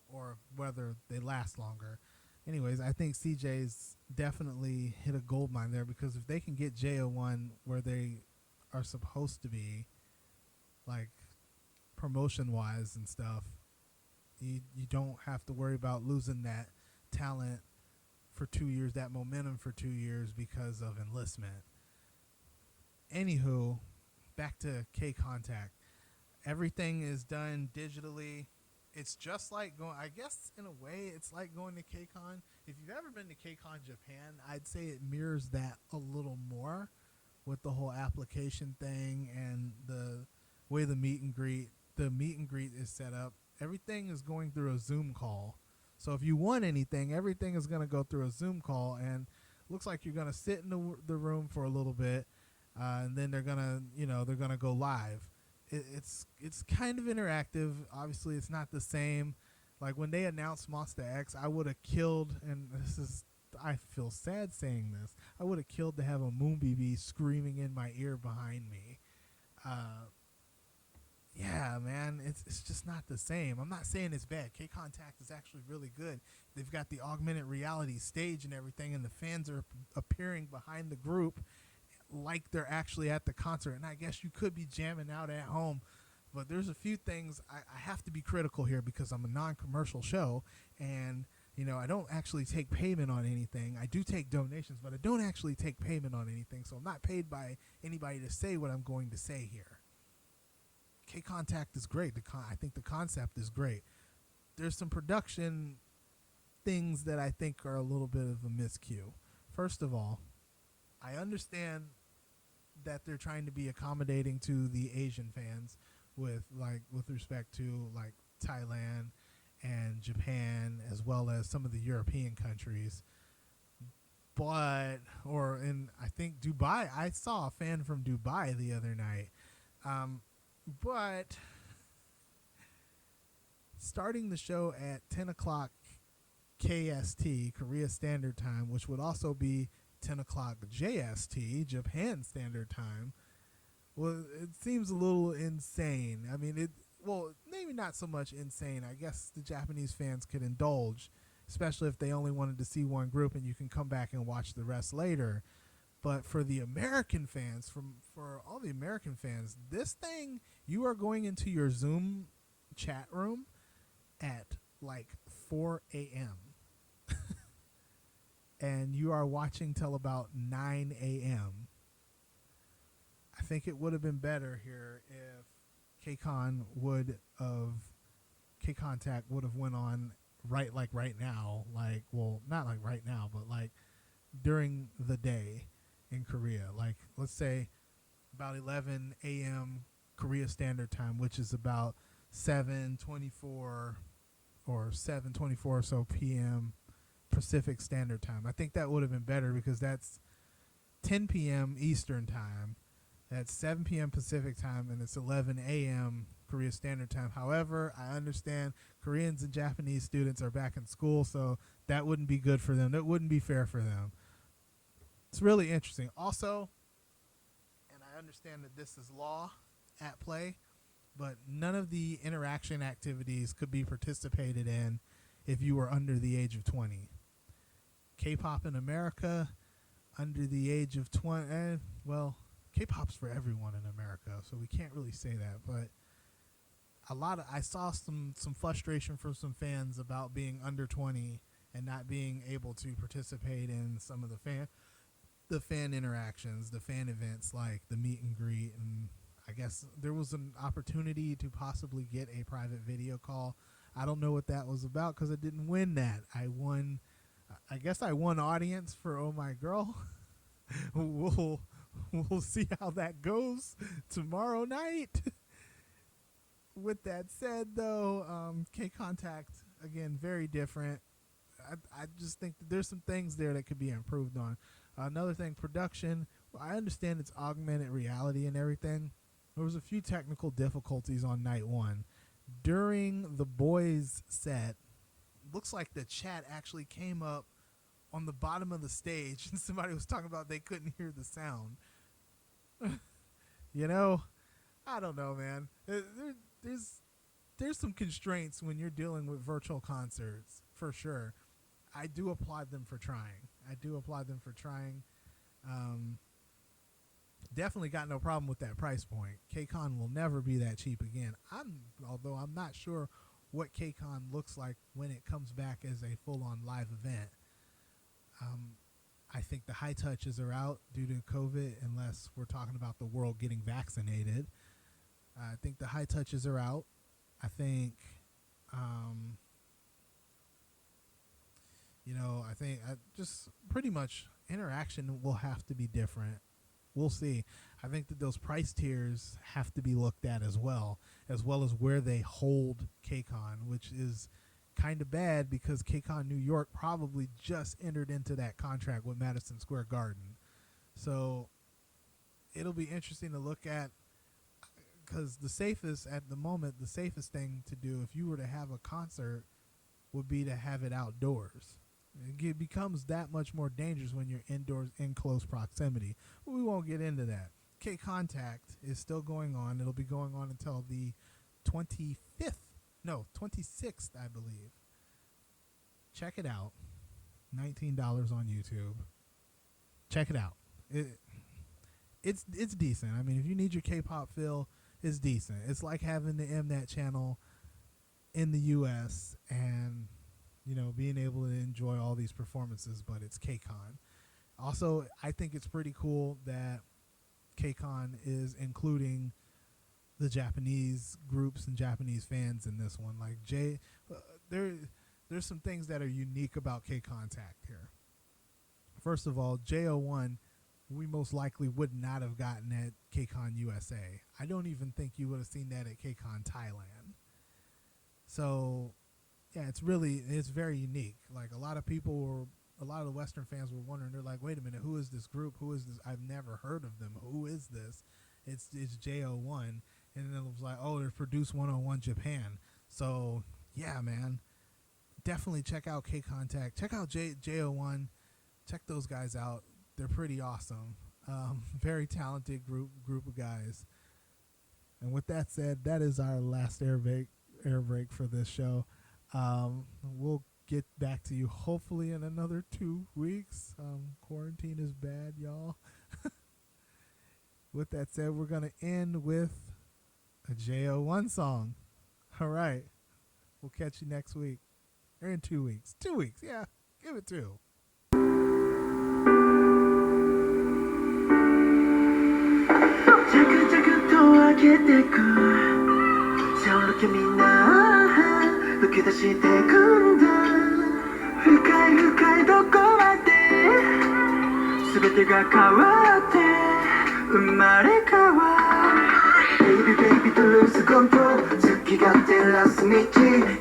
or whether they last longer. Anyways, I think CJ's definitely hit a gold mine there, because if they can get JO1 where they are supposed to be, like promotion wise and stuff, you don't have to worry about losing that talent for 2 years, that momentum for 2 years because of enlistment. Anywho, back to KCON TACT. Everything is done digitally. It's just like going, I guess in a way, it's like going to KCON. If you've ever been to KCON Japan, I'd say it mirrors that a little more, with the whole application thing and the way the meet and greet is set up. Everything is going through a Zoom call. So if you want anything, everything is going to go through a Zoom call, and looks like you're going to sit in the room for a little bit, and then they're going to go live. It's kind of interactive. Obviously, it's not the same. Like when they announced Monster X, I would have killed, and I feel sad saying this, I would have killed to have a Moon BB screaming in my ear behind me. Yeah, man, it's just not the same. I'm not saying it's bad. KCON TACT is actually really good. They've got the augmented reality stage and everything, and the fans are appearing behind the group like they're actually at the concert. And I guess you could be jamming out at home, but there's a few things I have to be critical here, because I'm a non-commercial show, and I don't actually take payment on anything. I do take donations, but I don't actually take payment on anything, so I'm not paid by anybody to say what I'm going to say here. KCON TACT is great. I think the concept is great. There's some production things that I think are a little bit of a miscue. First of all, I understand that they're trying to be accommodating to the Asian fans with respect to like Thailand and Japan, as well as some of the European countries. I think Dubai, I saw a fan from Dubai the other night. But starting the show at 10 o'clock KST, Korea Standard Time, which would also be 10 o'clock JST, Japan Standard Time, well, it seems a little insane. I mean, maybe not so much insane. I guess the Japanese fans could indulge, especially if they only wanted to see one group and you can come back and watch the rest later. But for the American fans, for all the American fans, this thing, you are going into your Zoom chat room at like 4 a.m. and you are watching till about 9 a.m. I think it would have been better here if KCON TACT would have went on right now. Like, well, not like right now, but like during the day in Korea. Like, let's say about 11 a.m. Korea Standard Time, which is about 7:24 or 7:24 or so p.m. Pacific Standard Time. I think that would have been better because that's 10 p.m. Eastern Time. That's 7 p.m. Pacific Time, and it's 11 a.m. Korea Standard Time. However, I understand Koreans and Japanese students are back in school, so that wouldn't be good for them. That wouldn't be fair for them. It's really interesting. Also, and I understand that this is law at play, but none of the interaction activities could be participated in if you were under the age of 20. K-pop in America, under the age of 20, well, K-pop's for everyone in America, so we can't really say that, but I saw some frustration from some fans about being under 20 and not being able to participate in some of the fan interactions, the fan events like the meet and greet, and I guess there was an opportunity to possibly get a private video call. I don't know what that was about because I didn't win that. I guess I won audience for Oh My Girl. We'll see how that goes tomorrow night. With that said, though, KCON TACT, again, very different. I just think that there's some things there that could be improved on. Another thing, production. Well, I understand it's augmented reality and everything. There was a few technical difficulties on night one. During the boys' set, looks like the chat actually came up on the bottom of the stage, and somebody was talking about they couldn't hear the sound. You know, I don't know, man. There's some constraints when you're dealing with virtual concerts, for sure. I do applaud them for trying. Definitely got no problem with that price point. KCON will never be that cheap again. Although I'm not sure what KCON looks like when it comes back as a full-on live event. I think the high touches are out due to COVID, unless we're talking about the world getting vaccinated. I think the high touches are out. I think, just pretty much interaction will have to be different. We'll see. I think that those price tiers have to be looked at as well as where they hold KCON, which is kind of bad because KCON New York probably just entered into that contract with Madison Square Garden. So it'll be interesting to look at, because the safest thing to do if you were to have a concert would be to have it outdoors. It becomes that much more dangerous when you're indoors in close proximity. But we won't get into that. KCON TACT is still going on. It'll be going on until the 26th, I believe. Check it out. $19 on YouTube. Check it out. It's decent. I mean, if you need your K-pop feel, it's decent. It's like having the Mnet channel in the U.S. and being able to enjoy all these performances, but it's KCON. Also, I think it's pretty cool that KCON is including the Japanese groups and Japanese fans in this one. Like there's some things that are unique about KCON TACT here. First of all, JO1, we most likely would not have gotten at KCON USA. I don't even think you would have seen that at KCON Thailand. So yeah, it's very unique. Like a lot of the Western fans were wondering, they're like, wait a minute, who is this group? Who is this? I've never heard of them. Who is this? It's JO1. And then it was like, oh, they're Produce 101 Japan. So yeah, man, definitely check out KCON TACT. Check out JO1. Check those guys out. They're pretty awesome. Very talented group of guys. And with that said, that is our last air break for this show. We'll get back to you hopefully in another 2 weeks. Quarantine is bad, y'all. With that said, we're going to end with a JO1 song. All right. We'll catch you next week. Or in 2 weeks. 2 weeks, yeah. Give it 2. 着々と上げてくその時みんな抜け出してくんだ深い深いどこまで全てが変わって生まれ変わる Baby baby to lose control 好き勝手ラス道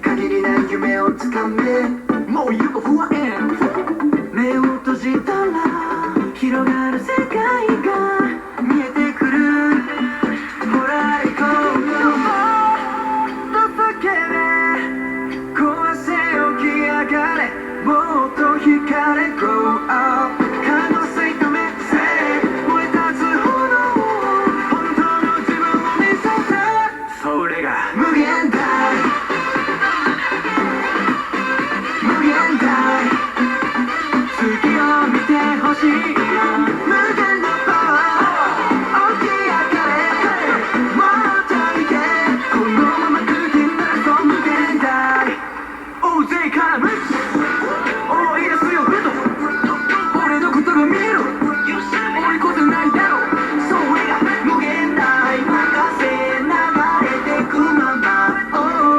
限りない夢をつかめもう行こう不安目を閉じたら広がる世界が見えてくるほら行こうよもっと叫べ壊せ起き上がれもっと光れ Grow up 可能性と目せ燃え立つ炎本当の自分を見せてそれが無限大無限大月を見てほしい無限のパワー起き上がれもっといけこのまま空気になると無限大大勢から無視思い出すよふと俺のことが見える追い越せないだろうそれが無限大任せ流れてくまま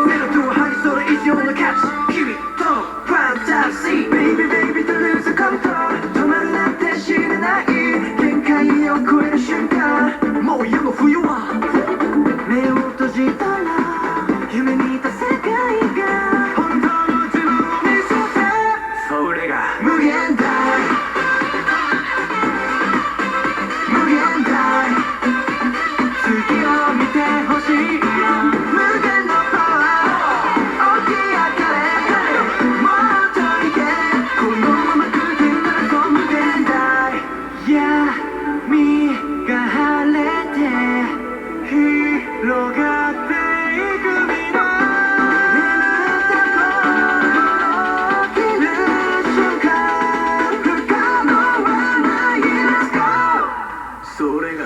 ゼロとハリそれ以上の価値君とファンタジー Baby baby to lose control 止まるなんて知らない限界を超える瞬間もう世の冬は目を閉じたら夢見た世界が本当の自分を見せてそれが無限大無限大月を見てほしい無限のパワー起き上がれもっといけこのまま空気になると無限大闇が晴れて広がっていく未来眠った心起きる瞬間不可能はない Let's go それが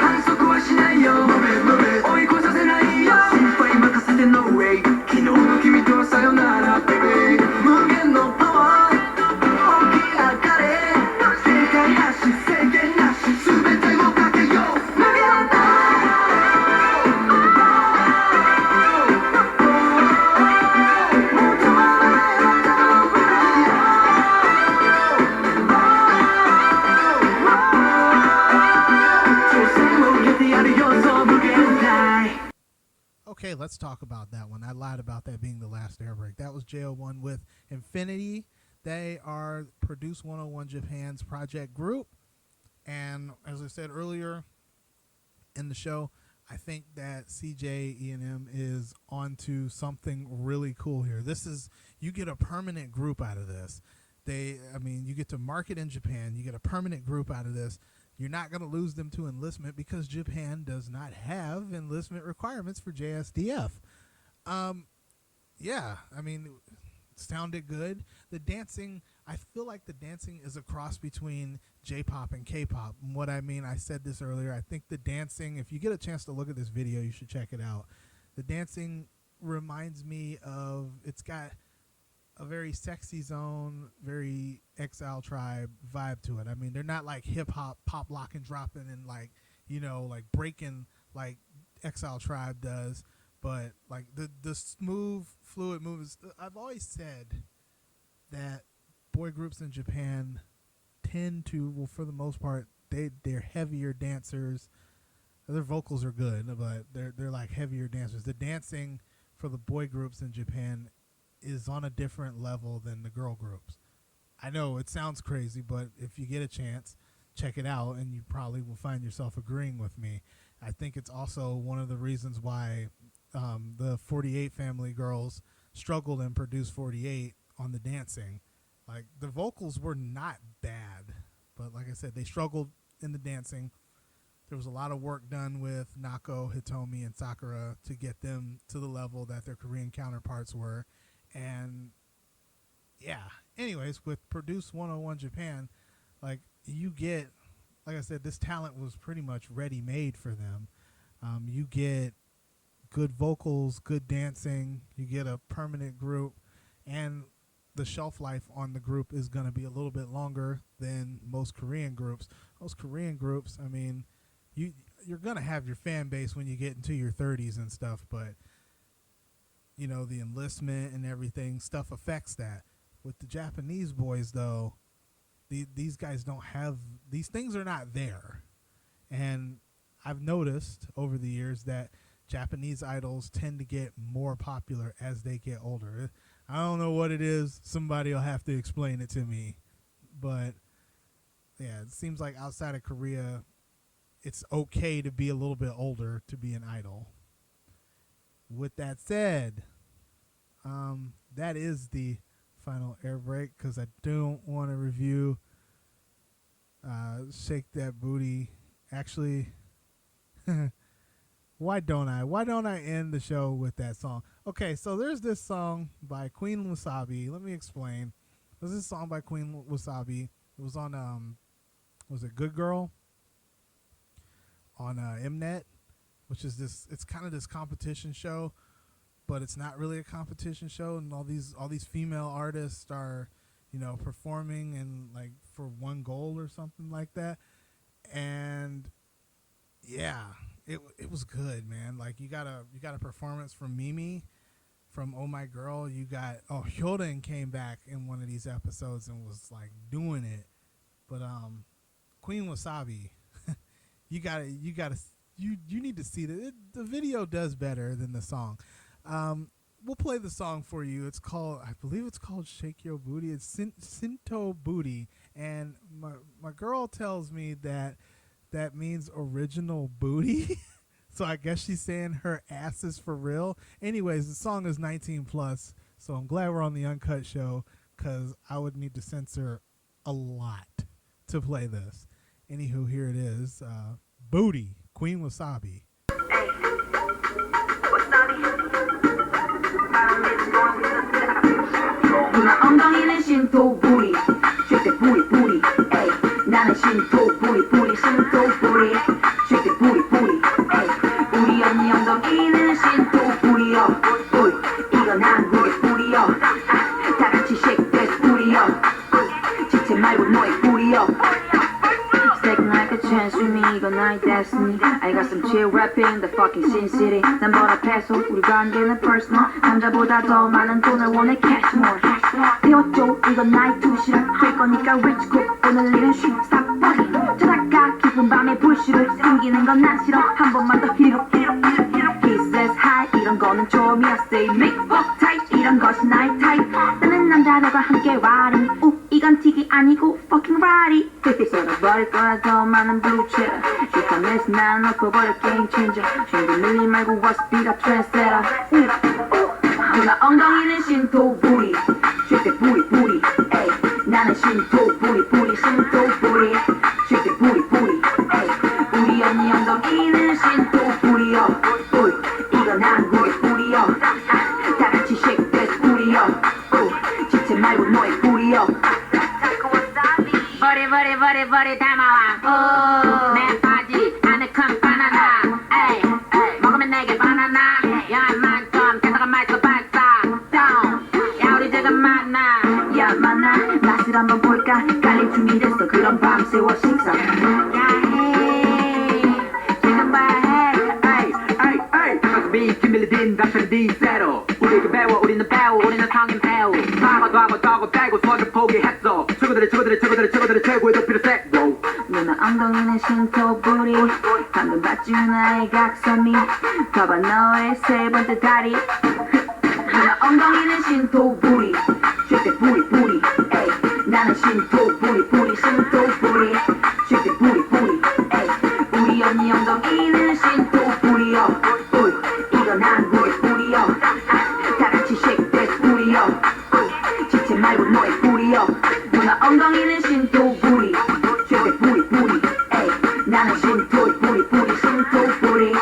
反則はしないよ追い越させないよ心配任せて No way 昨日の君とはさよなら Baby 無限のパワー起き上がれ正解なし制限なし全てをかけよう無限大もう止まらないあなたの未来挑戦を受けてやるよそう無限大 Okay, let's talk about that one. I lied about that being the last air break. That was JO1 with Infinity. They are Produce 101 Japan's project group. And as I said earlier in the show, I think that CJ E&M is onto something really cool here. This is, you get a permanent group out of this. You get to market in Japan. You get a permanent group out of this. You're not going to lose them to enlistment because Japan does not have enlistment requirements for JSDF. Sounded good. The dancing, I feel like the dancing is a cross between J-pop and K-pop. And what I mean, I said this earlier, I think the dancing, if you get a chance to look at this video, you should check it out. The dancing reminds me of, it's got a very Sexy Zone, very Exile Tribe vibe to it. I mean, they're not like hip hop, pop, lock, and dropping and like breaking like Exile Tribe does, but like the smooth, fluid moves. I've always said that boy groups in Japan tend to, well, for the most part, they're heavier dancers. Their vocals are good, but they're like heavier dancers. The dancing for the boy groups in Japan is on a different level than the girl groups. I know it sounds crazy, but if you get a chance, check it out, and you probably will find yourself agreeing with me. I think it's also one of the reasons why the 48 family girls struggled and produced 48 on the dancing. Like, the vocals were not bad, but like I said, they struggled in the dancing. There was a lot of work done with Nako, Hitomi, and Sakura to get them to the level that their Korean counterparts were. And yeah, anyways, with Produce 101 Japan, like I said, this talent was pretty much ready made for them. You get good vocals, good dancing, you get a permanent group, and the shelf life on the group is going to be a little bit longer than most Korean groups. Most Korean groups, I mean, you're going to have your fan base when you get into your 30s and stuff, but you know, the enlistment and everything, stuff affects that. With the Japanese boys, though, these guys don't have, these things are not there. And I've noticed over the years that Japanese idols tend to get more popular as they get older. I don't know what it is. Somebody will have to explain it to me. But yeah, it seems like outside of Korea, it's okay to be a little bit older to be an idol. With that said, that is the final air break because I don't want to review Shake That Booty. Actually, why don't I? Why don't I end the show with that song? Okay, so there's this song by Queen Wasabi. Let me explain. There's this song by Queen Wasabi. It was on, was it Good Girl? On Mnet, which is this, it's kind of this competition show, but it's not really a competition show, and all these female artists are, you know, performing and like for one goal or something like that. And yeah, it was good, man. Like you got a performance from Mimi from Oh My Girl. You got Hyoden came back in one of these episodes and was like doing it. But Queen Wasabi, you need to see that. The video does better than the song. We'll play the song for you. It's called, I believe it's called Shake Your Booty. It's Sinto Booty. And my girl tells me that means original booty. So I guess she's saying her ass is for real. Anyways, the song is 19 plus. So I'm glad we're on the Uncut show because I would need to censor a lot to play this. Anywho, here it is. Booty, Queen Wasabi. 누나 엉덩이는 신토 부리 쉐이크 부리 부리 에이 나는 신토 부리 부리 신토 부리 쉐이크 부리 부리 에이 우리 언니 엉덩이는 신토 부리요 이건 한국의 부리요 다같이 쉐이크 댄스 부리요 지체 말고 너의 부리요 Stack like a chance with me, 이건 나의 destiny I got some chill rapping, the fucking Sin City 난 벌어패서 우리 관계는 personal 남자보다 더 많은 돈을 원해 cash more 태웠죠, 이건 나의 투시를 될 거니까 rich quick 오늘 일은 shoot stop body 찾아가 깊은 밤에 불씨를 숨기는 건 난 싫어 한 번만 더 히로 He says hi 이런 거는 처음이야 say make fuck tight 이런 것이 나의 type 나는 남자들과 함께 riding 이건 틱이 아니고 fucking rowdy 썰어버릴 거라 더 많은 blue cheddar 시커매서 난 엎어버릴 game changer 쉴드 밀리 말고 what's beat up trendsetter 누나 엉덩이는 신토 부리 쉴때 부리 부리 에이 나는 신토 부리 부리 신토 부리 쉴때 부리 부리 에이 우리 언니 엉덩이는 신토 부리요 이건 한국의 부리요 다같이 shake that 부리요 지체 말고 너의 부리요 버리 담아와 내 바지 안에 큰 바나나 에이 먹으면 내게 바나나 야한 만점 게다가 말도 발사 야 우리 지금 만나 야 만나 맛을 한번 볼까 깔릴 준비됐어 그럼 밤새워 식사 야해 지금 봐야 해 비 기밀리 딘 답변 디세로 우리가 배워 우리는 배우 우리는 성인 배우 하고 빼고 수학을 포기했어 친구들이 최고의 도피를 세 누나 엉덩이는 신토 부리 방금 봤지 나의 각선미 봐봐 너의 세 번째 다리 누나 엉덩이는 신토 부리 쉴때 부리 부리 에이 나는 신토 부리 부리 신토 부리 쉴때 부리 부리 에이 우리 언니 엉덩이는 신토 부리요 이건 한국의 부리요 다같이 shake that 부리요 지체 말고 너의 부리요 누나 엉덩이는 신토 부리 쉴때 부리 부리 에이 나는 신토 부리 부리 신토 부리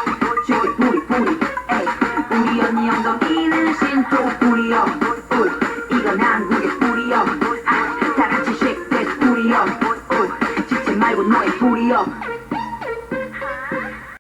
쉴때 부리 부리 에이 우리 언니 엉덩이는 신토 부리요 이건 한국의 부리요 다같이 shake that 부리요 지체 말고 너의 부리요